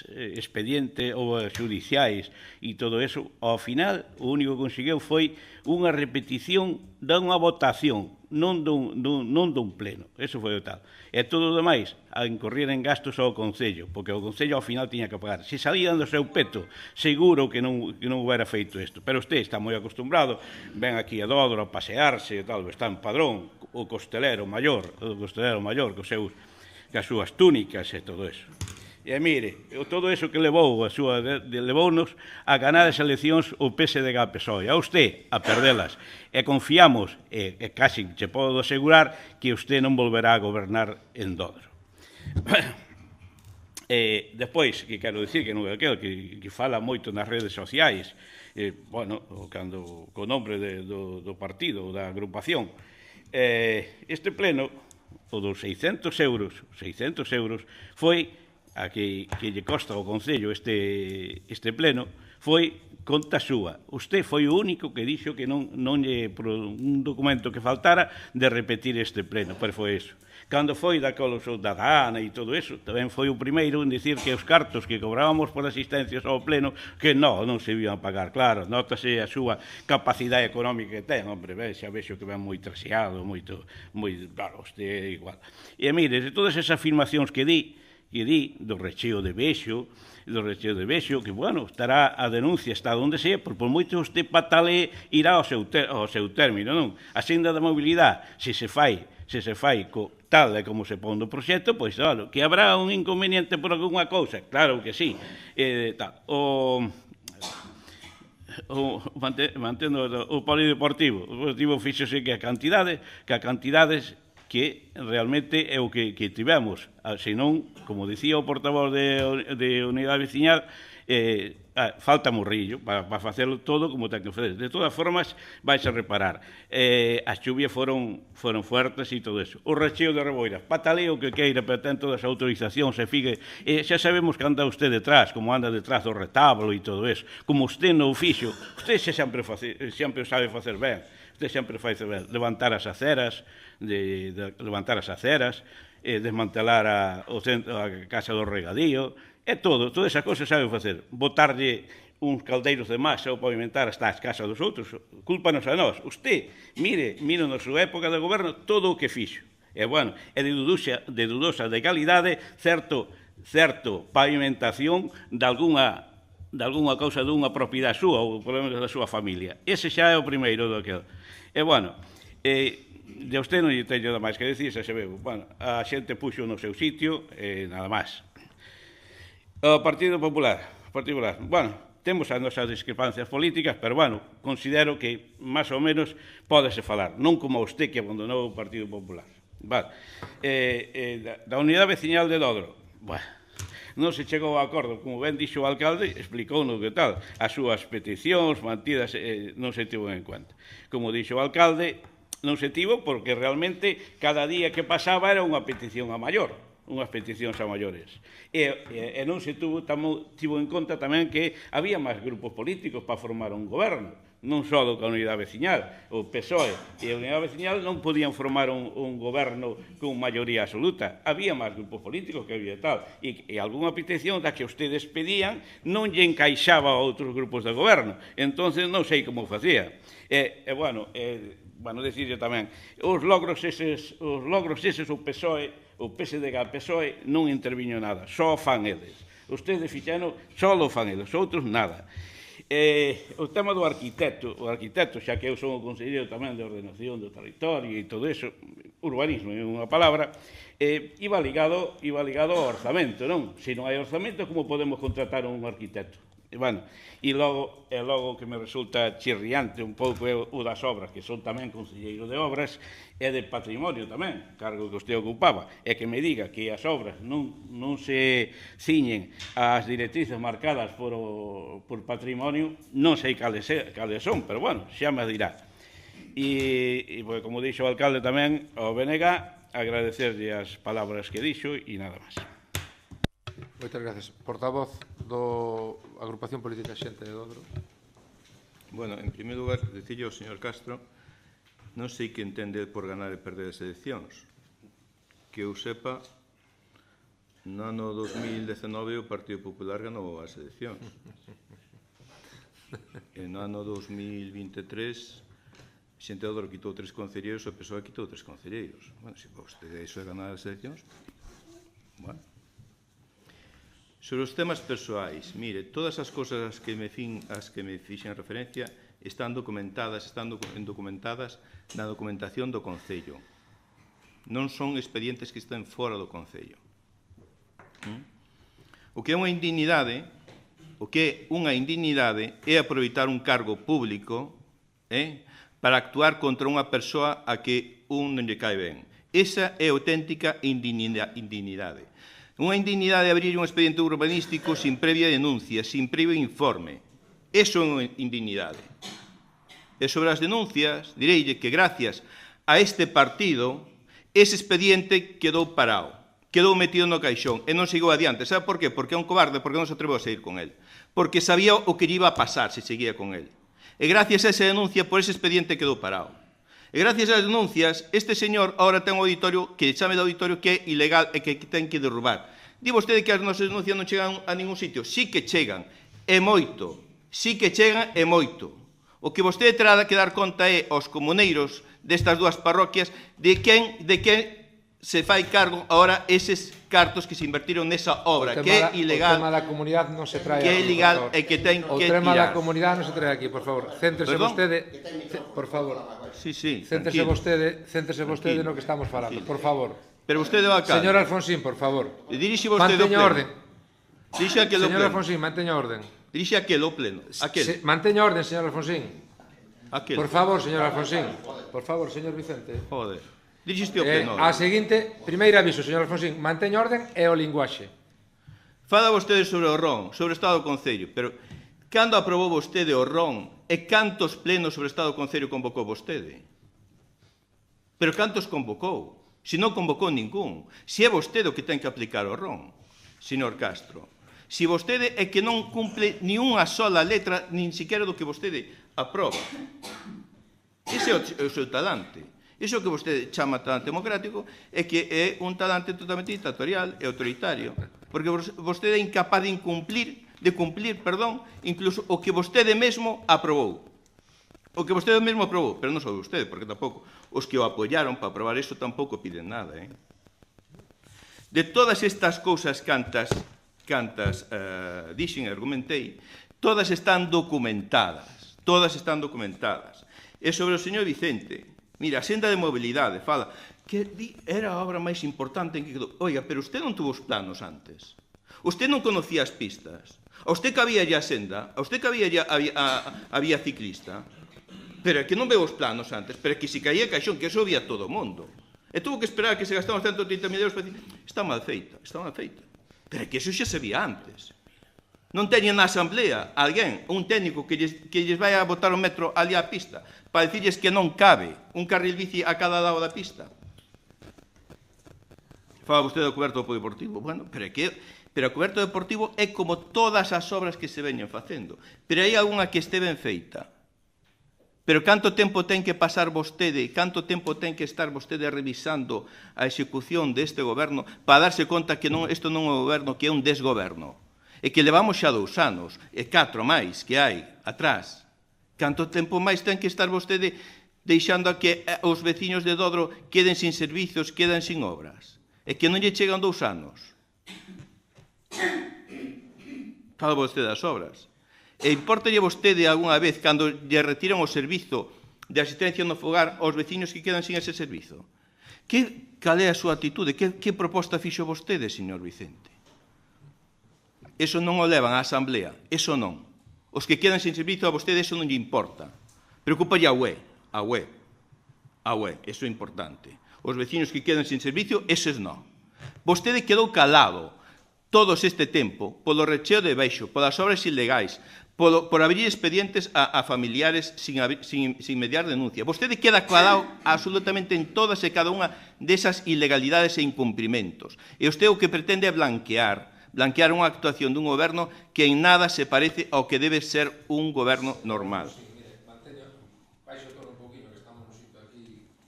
expedientes ou xudiciais e todo eso, ao final o único que conseguiu foi unha repetición dunha votación, non dun pleno. Eso foi o tal. E todo o demais a incorrer en gastos ao Concello, porque o Concello ao final tiña que pagar. Se salían do seu peto, seguro que non hubiera feito isto. Pero usted está moi acostumbrado, ven aquí a Dodro a pasearse e tal, está en Padrón, o costelero maior, as súas túnicas e todo eso. E mire, todo eso que levounos a ganar as eleccións o PSDG-PSOE, a usted a perdelas, e confiamos, e casi che podo asegurar, que usted non volverá a gobernar en Dodro. Despois, que quero dicir que non é aquel que fala moito nas redes sociais, cando co nombre do partido, da agrupación, este pleno, o dos 600 euros, foi a que lle costa ao Concello este pleno, foi conta súa. Usted foi o único que dixo que non lle, por un documento que faltara, de repetir este pleno, pero foi eso. Cando foi da Dana e todo eso, tamén foi o primeiro en dicir que os cartos que cobrábamos por asistencias ao pleno, que non se iban a pagar. Claro, notase a súa capacidade económica que ten, hombre, xa vexo que ven moi traseado, claro, este é igual. E mire, de todas esas afirmacións que di do recheo de Bexo, que, estará a denuncia, está onde sea, por moito este patale irá ao seu término, non? A senda da mobilidade, se se se fai tal e como se pon no proxecto, pois, claro, que habrá un inconveniente por alguna cousa, claro que sí. Mantendo o polideportivo, o deportivo fíxose que a cantidades que realmente é o que tivemos. Senón, como dicía o portavoz de Unidade Veciñal, falta morrillo para facelo todo como ten que facer. De todas formas, vais a reparar. As chuvias foron fuertes e todo eso. O racheo de Reboiras, pataleo que queira, pero ten todas as autorizacións e figue. Xa sabemos que anda usted detrás, como anda detrás do retábulo e todo eso. Como usted non o fixo, usted sempre o sabe facer ben. Usted sempre fai ben. Levantar as aceras, desmantelar a casa do regadío, é todo, todas esas cosas sabe facer. Botarlle uns caldeiros de masa ou pavimentar hasta as casas dos outros, cúlpanos a nós. Usted, mire na súa época de goberno todo o que fixo. E, bueno, é de dudosa legalidade certo pavimentación de alguna cousa dunha propiedade súa ou, por lo menos, da súa familia. Ese xa é o primeiro do que... E, bueno, de usted non lle teño nada máis que decir, xa se veu. Bueno, a xente puxo no seu sitio, nada máis. O Partido Popular. Bueno, temos as nosas discrepancias políticas, pero, bueno, considero que, máis ou menos, pódese falar. Non como usted que abandonou o Partido Popular. Vale. Da Unidade Veciñal de Dodro. Bueno, non se chegou a acordo, como ben dixo o alcalde, explicounos que tal. As súas peticións mantidas non se tivo en cuenta. Como dixo o alcalde, non se tivo porque realmente cada día que pasaba era unha petición a maior, unhas peticións a maiores. E non se tivo en conta tamén que había máis grupos políticos para formar un goberno, non só do que a Unidade Veciñal. O PSOE e a Unidade Veciñal non podían formar un goberno con maioría absoluta. Había máis grupos políticos que había tal. E algunha petición da que ustedes pedían non lle encaixaba a outros grupos de goberno. Entonces non sei como facía. Bueno, decirle tamén, os logros eses o PSOE, o PSDG a PSOE non interviño nada, só fan eles. Ustedes fixeron, só lo fan eles, outros nada. O tema do arquitecto, xa que eu son o conselleiro tamén de ordenación do territorio e todo eso, urbanismo, en unha palabra, iba ligado ao orzamento, non? Se non hai orzamento, como podemos contratar un arquitecto? Bueno, e logo que me resulta chirriante un pouco o das obras, que son tamén conselleiro de obras e de patrimonio tamén, cargo que usted ocupaba, e que me diga que as obras non se ciñen ás directrices marcadas por patrimonio, non sei cales son, pero bueno, xa me dirá. E como dixo o alcalde tamén, ao BNG, agradecerlle as palabras que dixo e nada máis. Moitas gracias. Portavoz do Agrupación Política Xente de Dodro. Bueno, en primeiro lugar, dicirle ao señor Castro, non sei que entende por ganar e perder as eleccións. Que eu sepa, no ano 2019 o Partido Popular ganou as eleccións. E no ano 2023, Xente de Dodro quitou 3 concelleiros e o PSOE quitou 3 concelleiros. Bueno, se vostede iso é ganar as eleccións, bueno. Sobre os temas persoais, mire, todas as cousas as que me fixen referencia están documentadas na documentación do Concello. Non son expedientes que estén fora do Concello. O que é unha indignidade é aproveitar un cargo público para actuar contra unha persoa a que non lle cae ben. Esa é auténtica indignidade. Unha indignidade de abrir un expediente urbanístico sin previa denuncia, sin previo informe. Eso é unha indignidade. E sobre as denuncias, direille que gracias a este partido, ese expediente quedou parado, quedou metido no caixón e non seguiu adiante. Sabe por qué? Porque é un cobarde, porque non se atreveu a seguir con él. Porque sabía o que lle iba a pasar se seguía con él. E gracias a esa denuncia, por ese expediente quedou parado. E gracias ás denuncias, este señor ahora ten un auditorio que chame de auditorio que é ilegal e que ten que derrubar. Di vostede que as nosas denuncias non chegan a ningún sitio. Sí que chegan, é moito. Sí que chegan, é moito. O que vostede terá que dar conta é aos comuneiros destas dúas parroquias de quen se fai cargo ahora eses cartos que se invertiron nesa obra, que é ilegal. O tema da comunidade non se trae que é aquí, ilegal por favor. e que ten O que tema da tirar. comunidade non se trae aquí, por favor. Céntrese Perdón? vostede, por favor. Sí, sí, Céntrese tranquilo. vostede no que estamos falando, por favor. Pero vostede va acá. Señor Alfonsín, por favor. Dirixe vostede o Manteña pleno. orden. Dirixe aquel o Señor pleno. Alfonsín, manteña orden. Dirixe aquel o pleno. Aquel. Manteña orden, señor Alfonsín. Aquel. Por favor, señor Alfonsín. Por favor, señor Vicente. Joder. Dirixe o pleno. A seguinte, primeiro aviso, señor Alfonsín, manteña orden e o linguaxe. Fala vostede sobre o RON, sobre o Estado do Concello, pero cando aprobou vostede o RON e cantos plenos sobre o Estado do Concello convocou vostede? Pero cantos convocou? Se non convocou ningún. Se é vostede o que ten que aplicar o RON, señor Castro. Se vostede é que non cumple ni unha sola letra, nin siquiera do que vostede aproba. Ese é o seu talante. Iso que vostede chama talante democrático é que é un talante totalmente dictatorial e autoritario, porque vostede é incapaz de cumplir, incluso o que vostede mesmo aprobou. O que vostede mesmo aprobou, pero non só vostede, porque tampouco os que o apoyaron para aprobar iso tampouco piden nada. De todas estas cousas cantas dixen e argumentei, todas están documentadas. Todas están documentadas. E sobre o señor Vicente, mira, a senda de mobilidade, fala que era a obra máis importante en que quedou. Oiga, pero usted non tuvo os planos antes. Usted non conocía as pistas. A usted que había ya a senda, a usted que había ya a vía ciclista. Pero é que non veo os planos antes, pero é que se caía caixón, que eso vía todo o mundo. E tuvo que esperar que se gastaban 130.000 euros para decir, está mal feita. Pero é que eso xa se vía antes. Non teñen na asamblea alguén, un técnico que lles vai a botar o metro ali á pista para dicirles que non cabe un carril bici a cada lado da pista. Fala vostede do coberto deportivo. Bueno, pero o coberto deportivo é como todas as obras que se veñen facendo. Pero hai algunha que este ben feita. Pero canto tempo ten que pasar vostede, canto tempo ten que estar vostede revisando a execución deste goberno para darse conta que isto non é un goberno, que é un desgoberno. E que levamos xa 2 anos, e 4 máis que hai atrás. Canto tempo máis ten que estar vostede deixando a que os veciños de Dodro queden sin servizos, queden sin obras? E que non lle chegan 2 anos. Fala vostede das obras. E importalle vostede algunha vez, cando lle retiran o servizo de asistencia no fogar aos veciños que quedan sin ese servizo? Cal é a súa atitude? Que proposta fixo vostede, señor Vicente? Eso non o levan á asamblea, eso non. Os que quedan sin servizo a vostede, eso non lle importa. Preocupalle a UE, eso é importante. Os veciños que quedan sin servicio, eses non. Vostede quedou calado todo este tempo polo recheo de baixo, polas obras ilegais, por abrir expedientes a familiares sin mediar denuncia. Vostede queda calado absolutamente en todas e cada unha desas ilegalidades e incumprimentos. E vostede o que pretende é blanquear unha actuación dun goberno que en nada se parece ao que debe ser un goberno normal.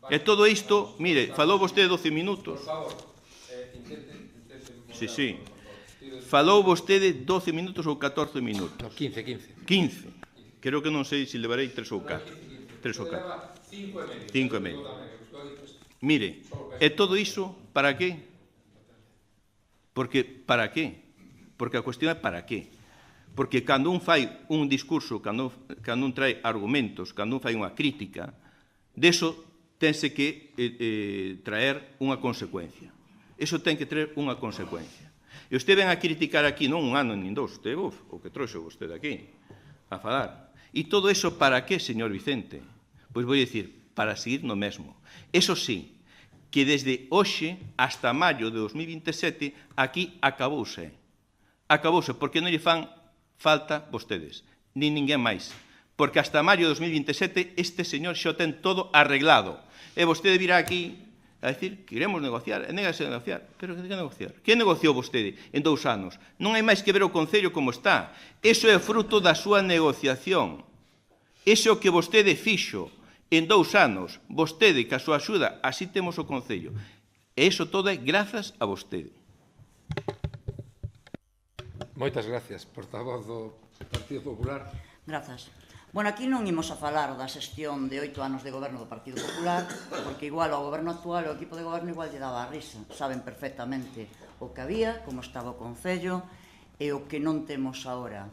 E todo isto, mire, falou vostede 12 minutos. Sí. Falou vostede 12 minutos ou 14 minutos? No, 15. 15. Creo que non sei se levarei 3 ou 4. 3 ou 4. 5 e medio. Mire, e todo iso para qué? Porque, para qué? Porque a cuestión é para qué? Porque cando un fai un discurso, cando un trae argumentos, cando un fai unha crítica, deso tense que traer unha consecuencia. Eso ten que traer unha consecuencia. E usted ven a criticar aquí non un ano nin 2, usted, o que trouxe vostede aquí, a falar. E todo eso para qué, señor Vicente? Pois vou dicir, para seguir no mesmo. Eso sí, que desde hoxe hasta maio de 2027 aquí acabouse. Acabouse, porque non lle fan falta vostedes, nin ninguén máis. Porque hasta maio de 2027 este señor xa ten todo arreglado. E vostede virá aquí a decir que iremos negociar, e negase a negociar. Pero que negociar? Que negociou vostede en 2 anos? Non hai máis que ver o Concello como está. Eso é fruto da súa negociación. Eso é o que vostede fixo. En 2 anos, vostede, que a súa axuda, así temos o Concello. E iso todo é grazas a vostede. Moitas gracias, portavoz do Partido Popular. Grazas. Bueno, aquí non imos a falar da xestión de 8 anos de goberno do Partido Popular, porque igual ao goberno actual, o equipo de goberno igual lle daba a risa. Saben perfectamente o que había, como estaba o Concello, e o que non temos agora.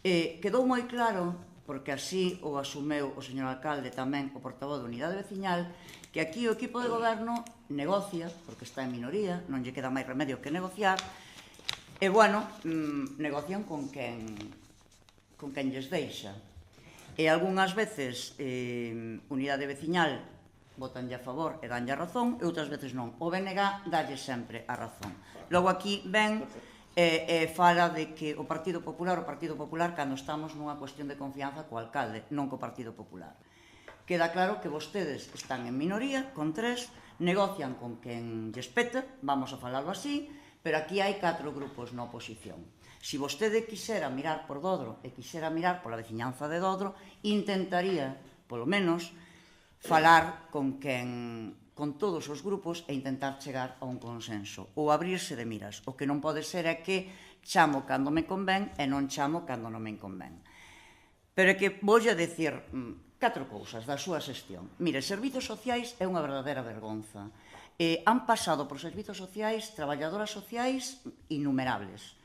Quedou moi claro, porque así o asumeu o señor alcalde tamén, o portavoz da Unidade Veciñal, que aquí o equipo de goberno negocia, porque está en minoría, non lle queda máis remedio que negociar, e, bueno, negocian con quen lles deixa. E algunhas veces Unidade Veciñal votanlle a favor e danlle a razón, e outras veces non. O BNG dalle sempre a razón. Logo aquí ven e fala de que o Partido Popular, cando estamos nunha cuestión de confianza co alcalde, non co Partido Popular. Queda claro que vostedes están en minoría, con 3, negocian con quen lles peta, vamos a falarlo así, pero aquí hai 4 grupos na oposición. Se vostede quixera mirar por Dodro e quixera mirar pola veciñanza de Dodro, intentaría, polo menos, falar con todos os grupos e intentar chegar a un consenso, ou abrirse de miras. O que non pode ser é que chamo cando me convén e non chamo cando non me convén. Pero é que voulle a dicir 4 cousas da súa xestión. Mire, servizos sociais é unha verdadeira vergonza. Han pasado por servizos sociais traballadoras sociais innumerables,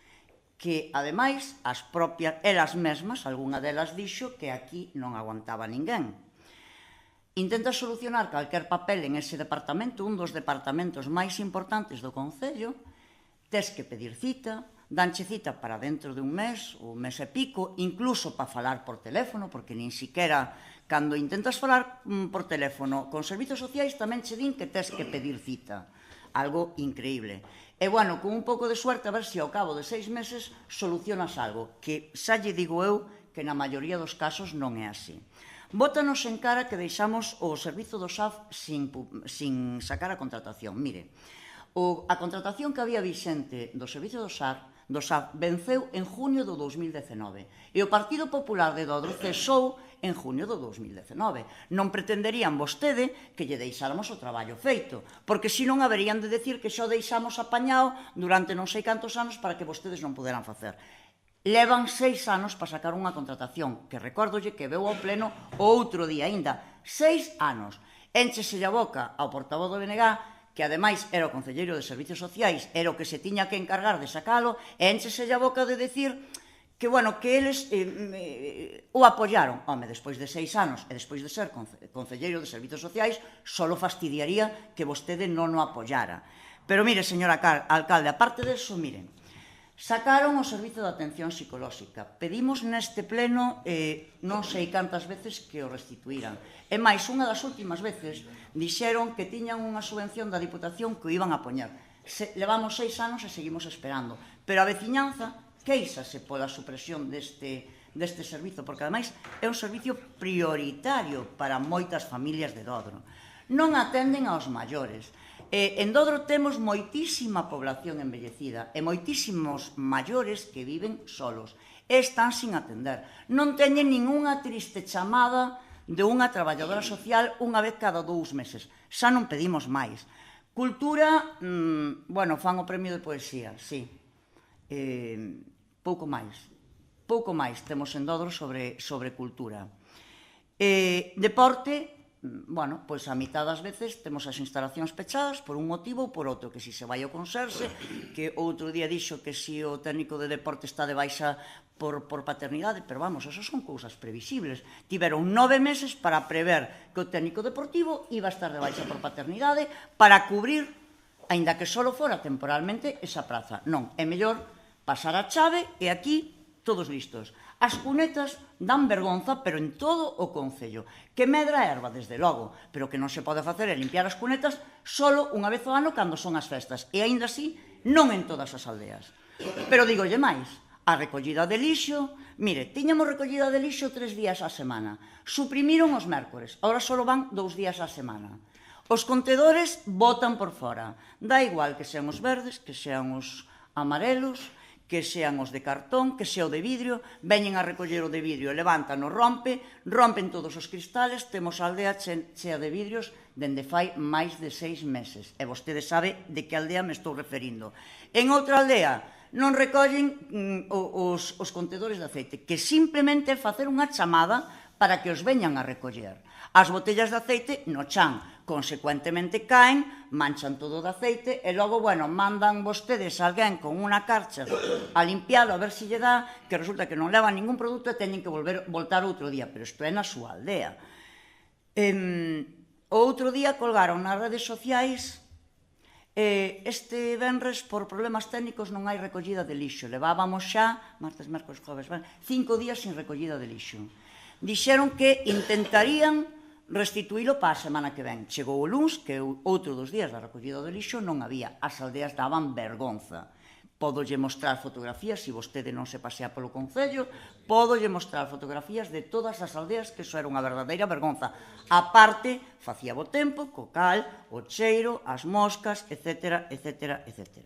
que, ademais, as propias, elas mesmas, algunha delas dixo que aquí non aguantaba ninguén. Intenta solucionar calquer papel en ese departamento, un dos departamentos máis importantes do Concello, tes que pedir cita, danche cita para dentro de un mes e pico, incluso para falar por teléfono, porque nin siquiera cando intentas falar por teléfono con servizos sociais tamén che din que tes que pedir cita. Algo increíble. E, bueno, con un pouco de suerte, a ver se ao cabo de 6 meses solucionas algo, que xa lle digo eu que na maioría dos casos non é así. Bótanos en cara que deixamos o servizo do SAF sin sacar a contratación. Mire, a contratación que había vixente do servizo do SAF venceu en junio do 2019 e o Partido Popular de Dodro cesou en junio do 2019. Non pretenderían vostede que lle deixáramos o traballo feito, porque senón haberían de decir que xo deixamos apañado durante non sei cantos anos para que vostedes non puderan facer. Levan 6 anos para sacar unha contratación, que recórdolle que veu ao pleno o outro día aínda. 6 anos. Éncheselle a boca ao portavoz do BNG, que ademais era o concelleiro de Servizos Sociais, era o que se tiña que encargar de sacalo, e éncheselle a boca de decir que, bueno, que eles o apoyaron. Home, despois de 6 anos e despois de ser concelleiro de Servizos Sociais, só fastidiaría que vostede non o apoyara. Pero mire, señor alcalde, aparte deso, miren, sacaron o servizo de atención psicolóxica. Pedimos neste pleno non sei cantas veces que o restituíran. E máis, unha das últimas veces dixeron que tiñan unha subvención da Diputación que o iban a poñer. Levamos 6 anos e seguimos esperando. Pero a veciñanza queixase pola supresión deste servizo, porque ademais é un servicio prioritario para moitas familias de Dodro. Non atenden aos maiores. En Dodro temos moitísima población envellecida e moitísimos maiores que viven solos e están sin atender. Non teñen ningunha triste chamada de unha traballadora social unha vez cada 2 meses. Xa non pedimos máis. Cultura, bueno, fan o premio de poesía, sí. Pouco máis temos en Dodro sobre cultura. Deporte, bueno, pois a mitad das veces temos as instalacións pechadas por un motivo ou por outro, que si se vai ao conserxe, que outro día dixo que si o técnico de deporte está de baixa por paternidade, pero vamos, eso son cousas previsibles. Tiveron 9 meses para prever que o técnico deportivo iba a estar de baixa por paternidade para cubrir, aínda que só fora temporalmente, esa praza. Non, é mellor pasar a chave e aquí todos listos. As cunetas dan vergonza, pero en todo o Concello. Que medra a erva, desde logo, pero que non se pode facer é limpiar as cunetas solo unha vez ao ano cando son as festas. E aínda así, non en todas as aldeas. Pero digolle máis, a recollida de lixo, mire, tiñamos recollida de lixo 3 días á semana. Suprimiron os mércores, agora só van 2 días á semana. Os contedores botan por fora. Dá igual que sean os verdes, que sean os amarelos, que sean os de cartón, que sea o de vidrio, veñen a recoller o de vidrio, levantan o rompen todos os cristales, temos a aldea chea de vidrios dende fai máis de 6 meses. E vostede sabe de que aldea me estou referindo. En outra aldea, non recollen os contedores de aceite, que simplemente é facer unha chamada para que os veñan a recoller. As botellas de aceite no chan, consecuentemente caen, manchan todo de aceite e logo, bueno, mandan vostedes a alguén con unha carcha a limpialo, a ver se lle dá, que resulta que non leva ningún produto e teñen que voltar outro día, pero isto é na súa aldea. O outro día colgaron nas redes sociais este venres por problemas técnicos non hai recollida de lixo. Levábamos xa, martes, mércoles, xoves, 5 días sin recollida de lixo. Dixeron que intentarían restituílo para a semana que ven. Chegou o luns, que outro dos días da recollida de lixo non había. As aldeas daban vergonza. Pódolle mostrar fotografías, se vostede non se pasea polo Concello, pódolle mostrar fotografías de todas as aldeas, que iso era unha verdadeira vergonza. A parte, facía bo tempo, co cal, o cheiro, as moscas, etc., etc., etc.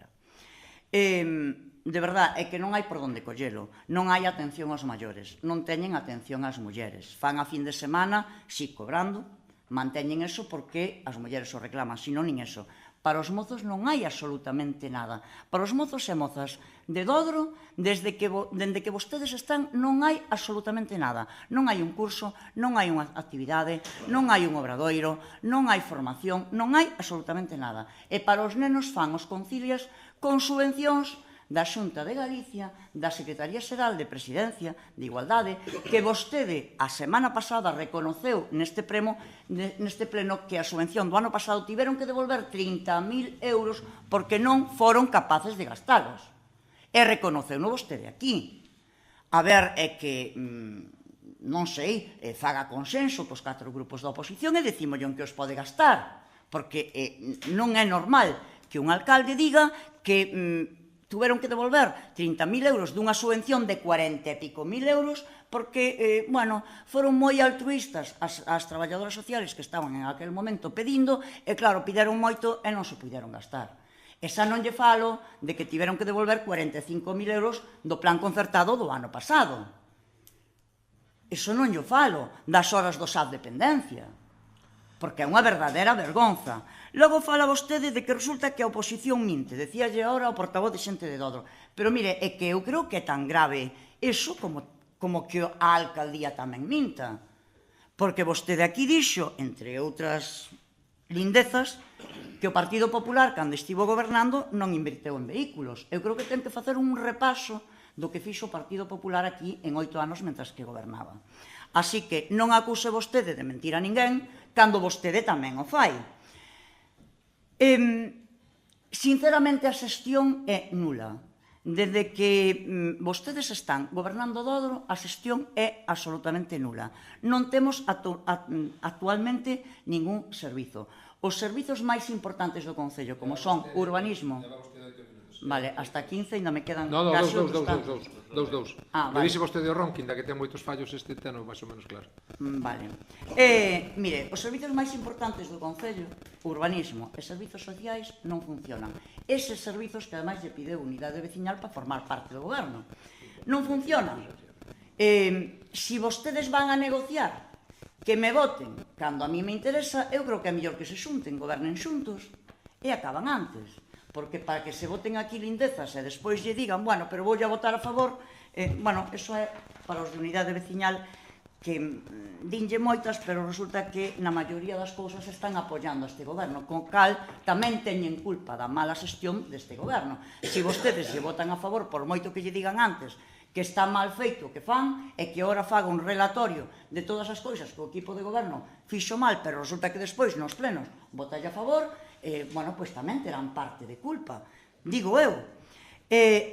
De verdad, é que non hai por onde collelo. Non hai atención aos maiores, non teñen atención ás mulleres. Fan a fin de semana, si cobrando, manteñen eso porque as mulleres o reclaman, sino nin eso. Para os mozos non hai absolutamente nada. Para os mozos e mozas de Dodro, dende que vostedes están, non hai absolutamente nada. Non hai un curso, non hai unha actividade, non hai un obradoiro, non hai formación, non hai absolutamente nada. E para os nenos fan os concilias con subvencións da Xunta de Galicia, da Secretaría Xeral de Presidencia, de Igualdade, que vostede a semana pasada reconoceu neste pleno que a subvención do ano pasado tiveron que devolver 30.000 euros porque non foron capaces de gastalos. E reconoceu-no vostede aquí. A ver, é que, non sei, faga consenso cos 4 grupos da oposición e decímoslle que os pode gastar, porque non é normal que un alcalde diga que tuveron que devolver 30.000 euros dunha subvención de 40 e pico mil euros porque, bueno, foron moi altruistas as traballadoras sociales que estaban en aquel momento pedindo e, claro, pideron moito e non se puderon gastar. Esa non lle falo de que tiveron que devolver 45.000 euros do plan concertado do ano pasado. Eso non lle falo das horas do SAD dependencia, porque é unha verdadeira vergonza. Logo fala vostede de que resulta que a oposición minte. Decíalle agora o portavoz de Xente de Dodro. Pero mire, é que eu creo que é tan grave eso como que a alcaldía tamén minta. Porque vostede aquí dixo, entre outras lindezas, que o Partido Popular, cando estivo gobernando, non inverteu en vehículos. Eu creo que ten que facer un repaso do que fixo o Partido Popular aquí en 8 anos mentras que gobernaba. Así que non acuse vostede de mentir a ninguén cando vostede tamén o fai. Sinceramente, a xestión é nula. Desde que vostedes están gobernando Dodro, a xestión é absolutamente nula. Non temos actualmente ningún servizo. Os servizos máis importantes do Concello, como son urbanismo... Vale, hasta 15 ainda me quedan... No, dous. Vale. Me dixe vostede o Ronquín, da que ten moitos fallos, este teno máis ou menos claro. Vale. Mire, os servizos máis importantes do Concello, urbanismo e servizos sociais, non funcionan. Eses servizos que ademais lle pideu unidade veciñal para formar parte do goberno. Non funcionan. Se vostedes van a negociar que me voten cando a mí me interesa, eu creo que é mellor que se xunten, gobernen xuntos e acaban antes. Porque para que se voten aquí lindezas e despois lle digan, bueno, pero voulle a votar a favor, bueno, eso é para os de unidade veciñal que dinlle moitas, pero resulta que na maioría das cousas están apoiando este goberno, con cal tamén teñen culpa da mala xestión deste goberno. Se vostedes lle votan a favor, por moito que lle digan antes, que está mal feito o que fan, e que ahora faga un relatorio de todas as cousas que o equipo de goberno fixo mal, pero resulta que despois nos plenos votalle a favor, bueno, pois tamén terán parte de culpa, digo eu.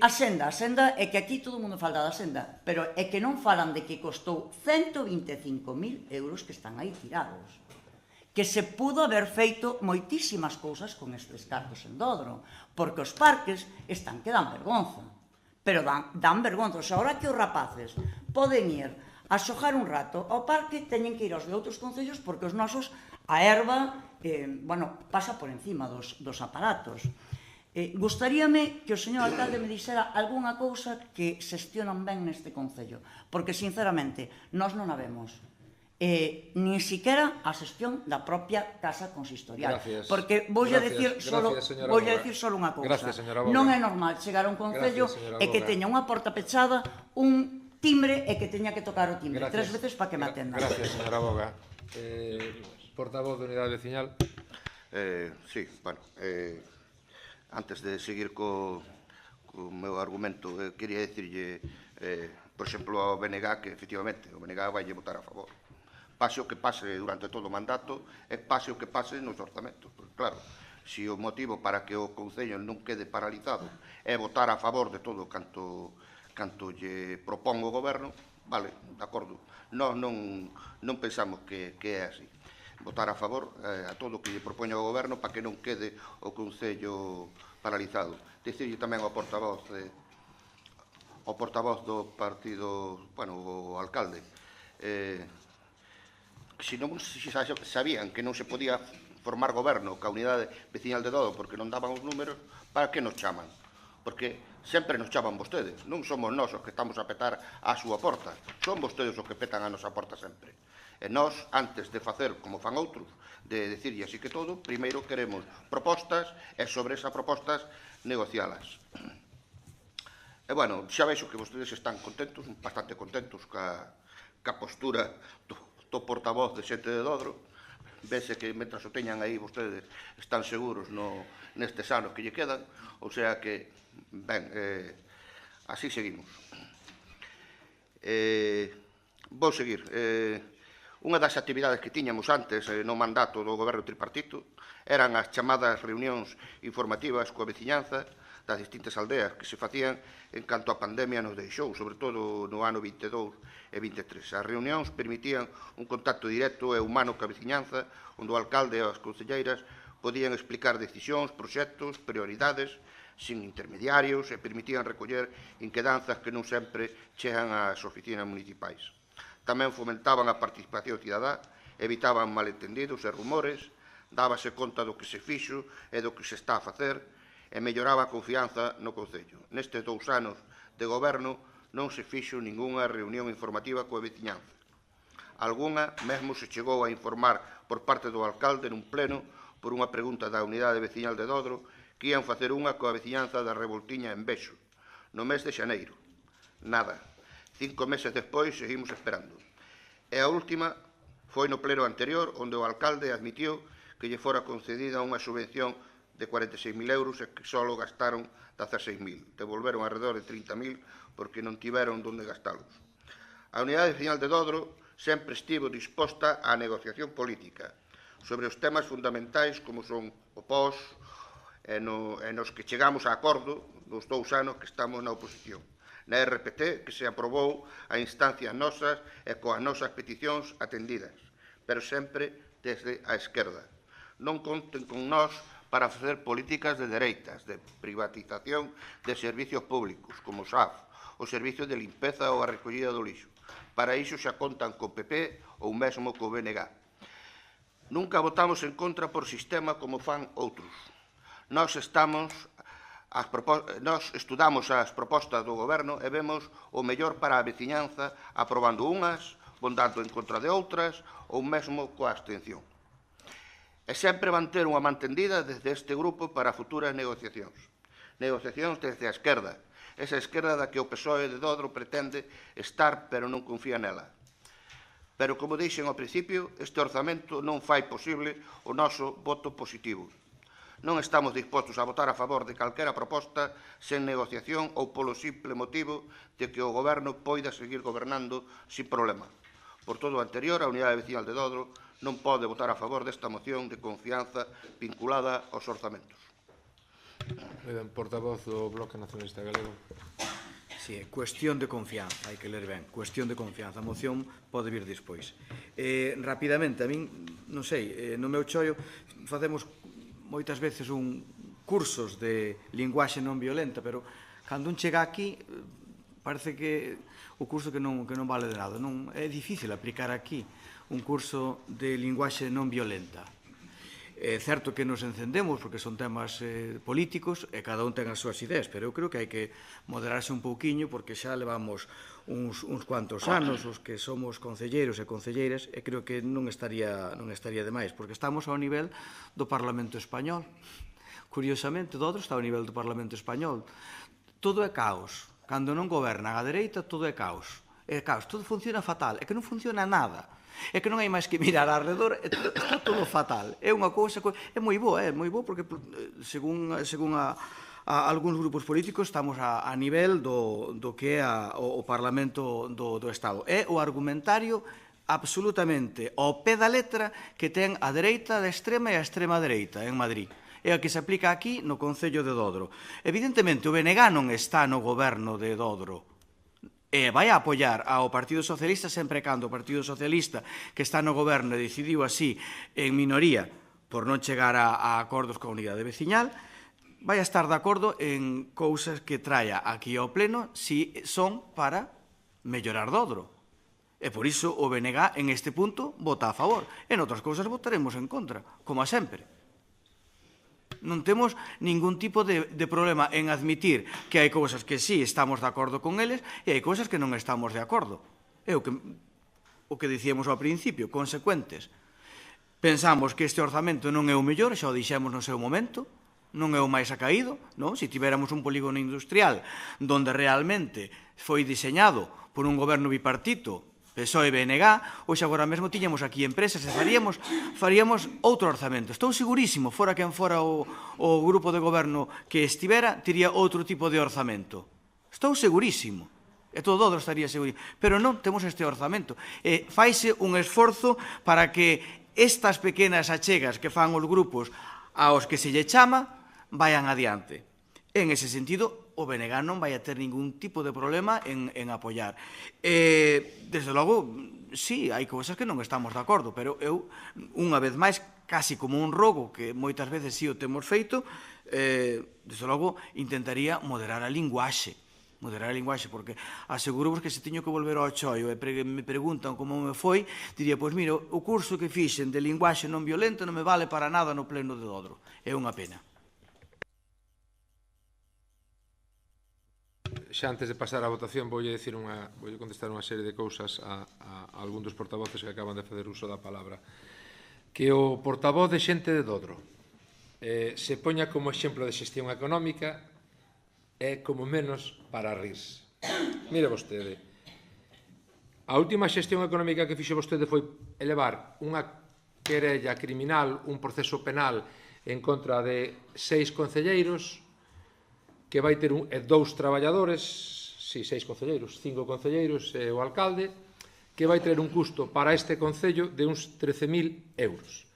A senda é que aquí todo o mundo fala da senda, pero é que non falan de que costou 125.000 euros que están aí tirados, que se pudo haber feito moitísimas cousas con estes cartos en Dodro, porque os parques están que dan vergonza, pero dan vergonza. O sea, ahora que os rapaces poden ir a xogar un rato ao parque, teñen que ir aos de outros concellos porque os nosos, a herba, bueno, pasa por encima dos aparatos. Gustaríame que o señor alcalde me dixera algunha cousa que xestionan ben neste concello, porque, sinceramente, nós non a vemos. nin siquiera a xestión da propia Casa Consistorial. Gracias. Porque voulle dicir solo unha cousa. Gracias, señora Boga. Non é normal chegar a un concello e que teña unha porta pechada, un timbre e que teña que tocar o timbre 3 veces para que me atendan. Gracias, señora Boga. Portavoz de Unidade Veciñal. Sí, bueno, antes de seguir co meu argumento, quería dicirlle, por exemplo, ao BNG que, efectivamente, o BNG vai votar a favor. Pase o que pase durante todo o mandato e pase o que pase nos orzamentos. Porque, claro, se o motivo para que o Concello non quede paralizado é votar a favor de todo canto lle propón o Goberno, vale, de acordo. Nós non pensamos que é así. Votar a favor a todo o que lle propoña o Goberno para que non quede o Concello paralizado. Dicirlle tamén ao portavoz do partido, bueno, o alcalde, se non sabían que non se podía formar goberno ca Unidade Veciñal de Dodo porque non daban os números, para que nos chaman? Porque sempre nos chaman vostedes, non somos nós os que estamos a petar a súa porta, son vostedes os que petan a nosa porta sempre. E nós, antes de facer como fan outros, de decirlle así que todo, primeiro queremos propostas e sobre esas propostas negocialas. E, bueno, xa veixo que vostedes están contentos, bastante contentos ca postura do portavoz de xente de Dodro. Vese que, mentras o teñan aí, vostedes están seguros nestes anos que lle quedan. O sea que, ben, así seguimos. Vou seguir. Unha das actividades que tiñamos antes no mandato do goberno tripartito eran as chamadas reunións informativas coa veciñanza das distintas aldeas que se facían en canto a pandemia nos deixou, sobre todo no ano 22 e 23. As reunións permitían un contacto directo e humano coa veciñanza, onde o alcalde e as concelleiras podían explicar decisións, proxectos, prioridades, sin intermediarios, e permitían recoller inquedanzas que non sempre chegan ás oficinas municipais. Tamén fomentaban a participación cidadá, evitaban malentendidos e rumores, dábase conta do que se fixo e do que se está a facer, e melloraba a confianza no Concello. Nestes 2 anos de goberno non se fixo ningunha reunión informativa coa veciñanza. Algunha mesmo se chegou a informar por parte do alcalde nun pleno por unha pregunta da Unidade Veciñal de Dodro que ian facer unha coa veciñanza da Revoltiña en Bexo, no mes de xaneiro. Nada. 5 meses despois seguimos esperando. E a última foi no pleno anterior, onde o alcalde admitiu que lle fora concedida unha subvención de 46.000 euros e que só gastaron 16.000. Devolveron alrededor de 30.000 porque non tiveron onde gastalos. A Unidade Veciñal de Dodro sempre estivo disposta á negociación política sobre os temas fundamentais como son o POS e nos que chegamos a acordo nos 2 anos que estamos na oposición. Na RPT, que se aprobou a instancias nosas e coas nosas peticións atendidas, pero sempre desde a esquerda. Non conten con nós para facer políticas de dereitas, de privatización de servicios públicos, como o SAF, o servicio de limpeza ou a recollida do lixo. Para iso xa contan co PP ou mesmo co BNG. Nunca votamos en contra por sistema como fan outros. Nós estudamos as propostas do Goberno e vemos o mellor para a veciñanza aprobando unhas, votando en contra de outras ou mesmo coa abstención. E sempre van ter unha mantendida desde este grupo para futuras negociacións. Negociacións desde a esquerda, esa esquerda da que o PSOE de Dodro pretende estar, pero non confía nela. Pero, como dixen ao principio, este orzamento non fai posible o noso voto positivo. Non estamos dispostos a votar a favor de calquera proposta sen negociación ou polo simple motivo de que o Goberno poida seguir gobernando sin problema. Por todo o anterior, a Unidade Veciñal de Dodro non pode votar a favor desta moción de confianza vinculada aos orzamentos. Portavoz do Bloque Nacionalista Galego. Si, cuestión de confianza, hai que ler ben, cuestión de confianza, a moción pode vir despois. Rapidamente, a min, non sei, no meu chollo facemos moitas veces cursos de linguaxe non violenta, pero cando un chega aquí parece que o curso que non vale de nada. É difícil aplicar aquí un curso de linguaxe non violenta. É certo que nos encendemos porque son temas políticos e cada un ten as súas ideas, pero eu creo que hai que moderarse un pouquiño porque xa levamos uns cuantos anos os que somos concelleiros e concelleiras e creo que non estaría demais porque estamos ao nivel do Parlamento Español. Curiosamente, Dodro está ao nivel do Parlamento Español. Todo é caos. Cando non gobernan a dereita, todo é caos. É caos, todo funciona fatal. É que non funciona nada. É que non hai máis que mirar alrededor, está todo fatal. É unha cousa, é moi boa porque según algúns grupos políticos estamos a nivel do que é o Parlamento do Estado. É o argumentario absolutamente ao pé da letra que ten a dereita da extrema e a extrema dereita en Madrid. É a que se aplica aquí no Concello de Dodro. Evidentemente, o BNG non está no goberno de Dodro. E vai a apoiar ao Partido Socialista sempre cando o Partido Socialista que está no goberno e decidiu así en minoría por non chegar a acordos coa unidade veciñal, vai a estar de acordo en cousas que traia aquí ao Pleno si son para mellorar Dodro. E por iso o BNG en este punto vota a favor. En outras cousas votaremos en contra, como a sempre. Non temos ningún tipo de problema en admitir que hai cousas que sí estamos de acordo con eles e hai cousas que non estamos de acordo. É o que dicíamos ao principio, consecuentes. Pensamos que este orzamento non é o mellor, xa o dixemos no seu momento, non é o máis acaído, non? Se tiveramos un polígono industrial donde realmente foi diseñado por un goberno bipartito, PSOE e BNG, hoxe agora mesmo tiñamos aquí empresas e faríamos outro orzamento. Estou segurísimo, fora quen fora o grupo de goberno que estivera, tiría outro tipo de orzamento. Estou segurísimo. E todo Dodro estaría segurísimo. Pero non temos este orzamento. Faise un esforzo para que estas pequenas achegas que fan os grupos aos que se lle chama vayan adiante. En ese sentido, o BNG non vai a ter ningún tipo de problema en apoiar. Desde logo, sí, hai cousas que non estamos de acordo, pero eu, unha vez máis, casi como un rogo, que moitas veces sí o temos feito, desde logo, intentaría moderar a linguaxe, porque aseguro-vos que se teño que volver ao choio e me preguntan como me foi, diría, pois mira, o curso que fixen de linguaxe non violenta non me vale para nada no Pleno de Dodro. É unha pena. Xa antes de pasar á votación voulle contestar unha serie de cousas a algún dos portavoces que acaban de fazer uso da palabra. Que o portavoz de xente de Dodro se poña como exemplo de xestión económica é como menos para rirse. Mire vostede, a última xestión económica que fixe vostede foi elevar unha querella criminal, un proceso penal en contra de 6 concelleiros que vai ter 2 traballadores, 6 concelleiros, 5 concelleiros e o alcalde, que vai ter un custo para este concello de uns 13.000 euros.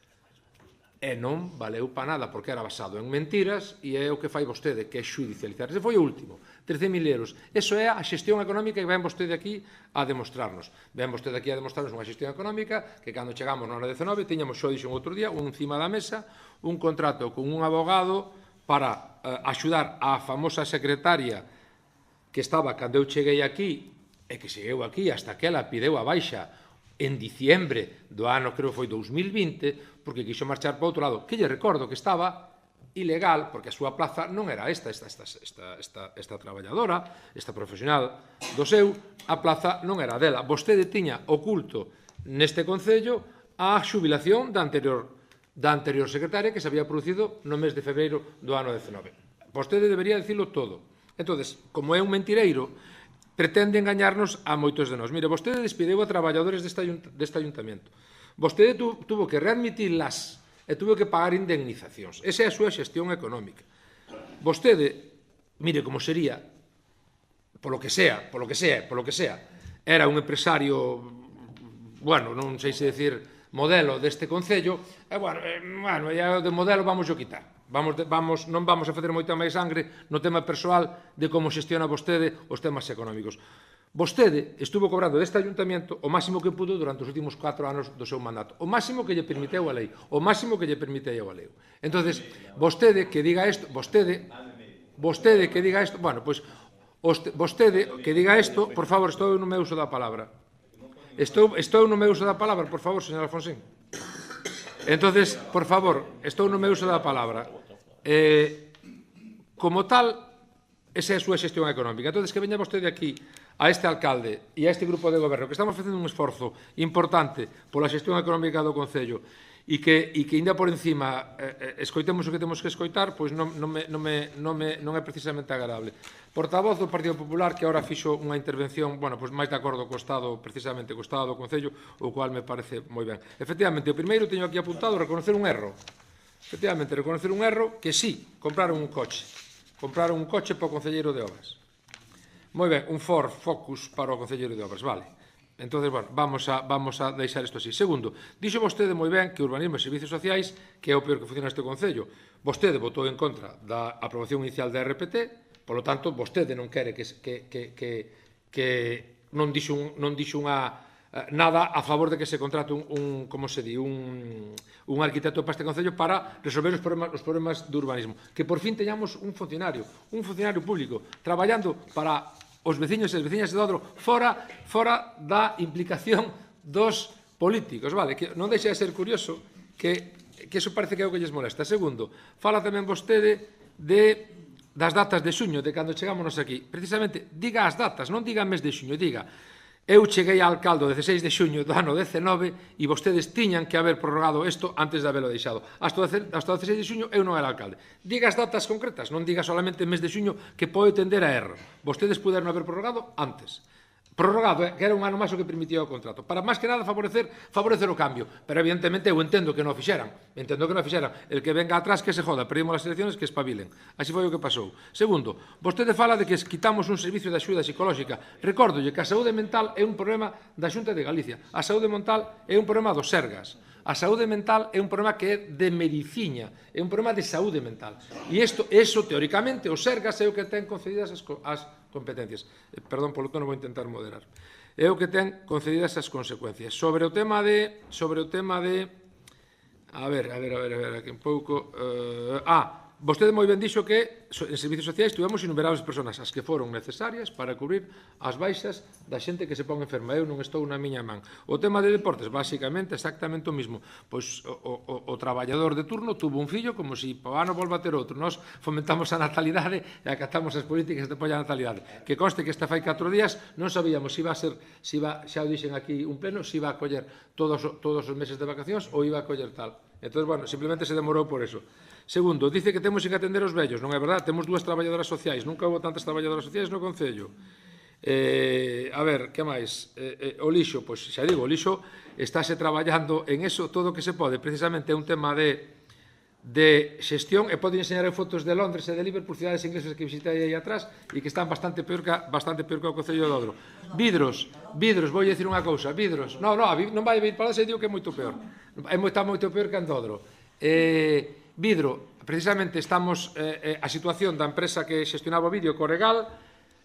E non valeu para nada, porque era basado en mentiras e é o que fai vostede, que é xudicializar. Ese foi o último, 13.000 euros. Eso é a xestión económica que ven vostede aquí a demostrarnos. Ven vostede aquí a demostrarnos unha xestión económica que cando chegamos no ano 19 tiñamos, xo dixo un outro día, encima da mesa, un contrato con un abogado para axudar a famosa secretaria que estaba cando eu cheguei aquí e que segueu aquí hasta que ela pideu a baixa en diciembre do ano, creo que foi 2020, porque quixo marchar para outro lado, que lle recordo que estaba ilegal, porque a súa plaza non era esta traballadora, esta profesional do seu, a plaza non era dela. Vostede tiña oculto neste concello a xubilación da anterior secretaria que se había producido no mes de febreiro do ano 19. Vostede debería dicilo todo. Entonces, como é un mentireiro, pretende engañarnos a moitos de nós. Mire, vostede despideu a traballadores deste ayuntamiento. Vostede tuvo que readmitilas e tuvo que pagar indemnizacións. Esa é a súa xestión económica. Vostede, mire como sería, polo que sea, era un empresario, bueno, non sei se decir modelo deste concello, e, bueno, de modelo vamos o quitar. Non vamos a facer moita máis sangre no tema persoal de como xestiona vostede os temas económicos. Vostede estuvo cobrando deste ayuntamiento o máximo que pudo durante os últimos 4 anos do seu mandato. O máximo que lle permiteu a lei. Entonces, vostede que diga isto, bueno, pois, vostede que diga isto, por favor, estou no meu uso da palabra. Estou no meu uso da palabra, por favor, señor Alfonsín. Entonces, por favor, estou no meu uso da palabra. Como tal, esa é a súa xestión económica. Entón, que veña vostede aquí a este alcalde e a este grupo de goberno que estamos facendo un esforzo importante pola xestión económica do Concello e que ainda por encima escoitemos o que temos que escoitar, pois non é precisamente agradable. Portavoz do Partido Popular que agora fixo unha intervención, bueno, pois máis de acordo co Estado, precisamente co Estado do Concello, o cual me parece moi ben. Efectivamente, o primeiro teño aquí apuntado reconocer un erro. Efectivamente, reconocer un erro que sí, compraron un coche. Compraron un coche para o Concelleiro de Obras. Moi ben, un Ford Focus para o Concelleiro de Obras, vale. Entonces, bueno, vamos a deixar isto así. Segundo, dixo vostede moi ben que urbanismo e servicios sociais que é o peor que funciona neste Concello. Vostede votou en contra da aprobación inicial da RPT, polo tanto, vostede non quere que non dixo nada a favor de que se contrate un arquitecto para este Concello para resolver os problemas do urbanismo. Que por fin teñamos un funcionario público, traballando para os veciños e as veciñas de Dodro fora da implicación dos políticos, vale? Que non deixa de ser curioso que iso parece que é o que lles molesta. Segundo, fala tamén vostede das datas de xuño, de cando chegámonos aquí. Precisamente, diga as datas, non diga mes de xuño, diga eu cheguei a alcalde o 16 de xuño do ano 19 e vostedes tiñan que haber prorrogado isto antes de haberlo deixado. Hasta o 16 de xuño eu non era alcalde. Diga as datas concretas, non diga solamente mes de xuño que pode tender a erro. Vostedes puderon haber prorrogado antes. Prorrogado, que era un ano máis o que permitía o contrato. Para máis que nada favorecer o cambio. Pero evidentemente eu entendo que non o fixeran. El que venga atrás que se joda. Perdimos as elecciones que espabilen. Así foi o que pasou. Segundo, vostede fala de que quitamos un servicio de axuda psicolóxica. Recórdolle que a saúde mental é un problema da Xunta de Galicia. A saúde mental é un problema dos Sergas. A saúde mental é un problema que é de mediciña. É un problema de saúde mental. E iso teóricamente, o Sergas é o que ten concedidas as competencias. Perdón, polo tono vou intentar moderar. É o que ten concedidas as consecuencias. Sobre o tema de a ver, aquí un pouco. Vostede moi ben dixo que en servicios sociais tivemos innumerables persoas as que foron necesarias para cubrir as baixas da xente que se pon enferma. Eu non estou na miña man. O tema de deportes, basicamente, exactamente o mismo. Pois o traballador de turno tuvo un fillo como se o ano volva a ter outro. Nos fomentamos a natalidade e acatamos as políticas de apoio á natalidade. Que conste que esta fai 4 días non sabíamos se iba a ser, xa o dixen aquí un pleno, se iba a coller todos os meses de vacacións ou iba a coller tal. Entón, bueno, simplemente se demorou por eso. Segundo, dice que temos que atender os vellos. Non é verdade, temos 2 traballadoras sociais. Nunca houve tantas traballadoras sociais no Concello. A ver, que máis? O lixo, pois xa digo, o lixo estáse traballando en eso todo o que se pode. Precisamente é un tema de xestión e poden enseñar fotos de Londres e de Liverpool, cidades inglesas que visitei aí atrás e que están bastante peor que o Concello de Dodro. Vidros, vou dicir unha cousa, vidros. Non vai vir para lá, se digo que é moito peor. Está moito peor que en Dodro. Vidro, precisamente estamos a situación da empresa que xestionaba o vídeo Corregal,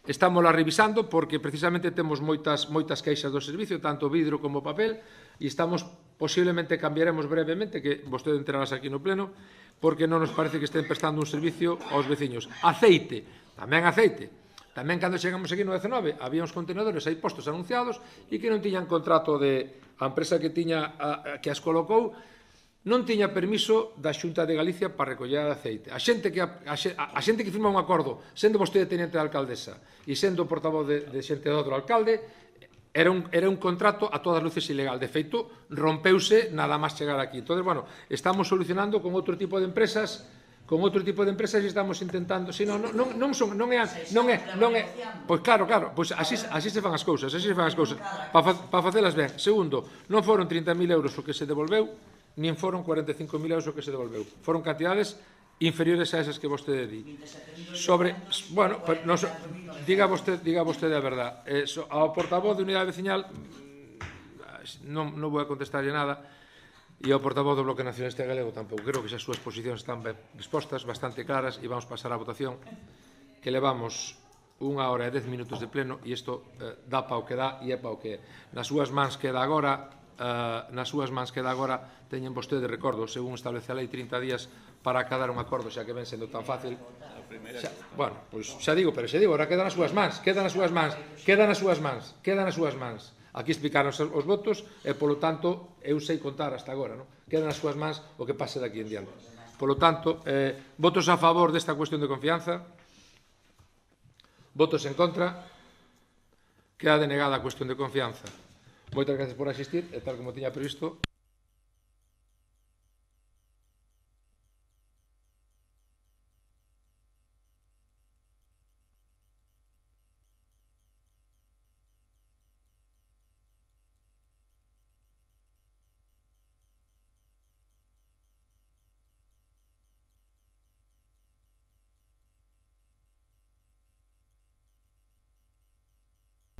estamos la revisando porque precisamente temos moitas queixas do servicio, tanto vidro como papel, e estamos posiblemente cambiaremos brevemente, que vostede enterarás aquí no pleno, porque non nos parece que estén prestando un servicio aos veciños. Aceite. Tamén cando chegamos aquí no 19 había uns contenedores aí postos anunciados e que non tiñan contrato a empresa que as colocou non tiña permiso da Xunta de Galicia para recoller aceite. A xente que firma un acordo, sendo vostede tenente de alcaldesa e sendo portavoz de xente de outro alcalde, era un contrato a todas luces ilegal. De feito, rompeuse nada máis chegar aquí. Entón, bueno, estamos solucionando con outro tipo de empresas e estamos intentando, pois claro, pois así se fan as cousas, para facelas ben. Segundo, non foron 30.000 euros o que se devolveu, nin foron 45.000 euros o que se devolveu. Foron cantidades inferiores a esas que vostede di. Bueno, diga vostede a verdad. Ao portavoz de Unidade Veciñal non vou a contestarlle nada, e ao portavoz do Bloque Nacionalista Galego tampouco. Creo que as súas posicións están ben dispostas, bastante claras, e vamos pasar á votación, que levamos 1 hora e 10 minutos de pleno, e isto dá pa o que dá e é pa o que é. Nas súas mans queda agora teñen vostede, recordo, según establece a lei, 30 días para acadar un acordo, xa que ven sendo tan fácil. Bueno, pois xa digo, ahora quedan as súas mans, Aquí explicaron os votos e, polo tanto, eu sei contar hasta agora, non? Queda nas súas mans o que pase daqui en diante. Polo tanto, votos a favor desta cuestión de confianza, votos en contra, queda denegada a cuestión de confianza. Moitas gracias por asistir e, tal como tiña previsto,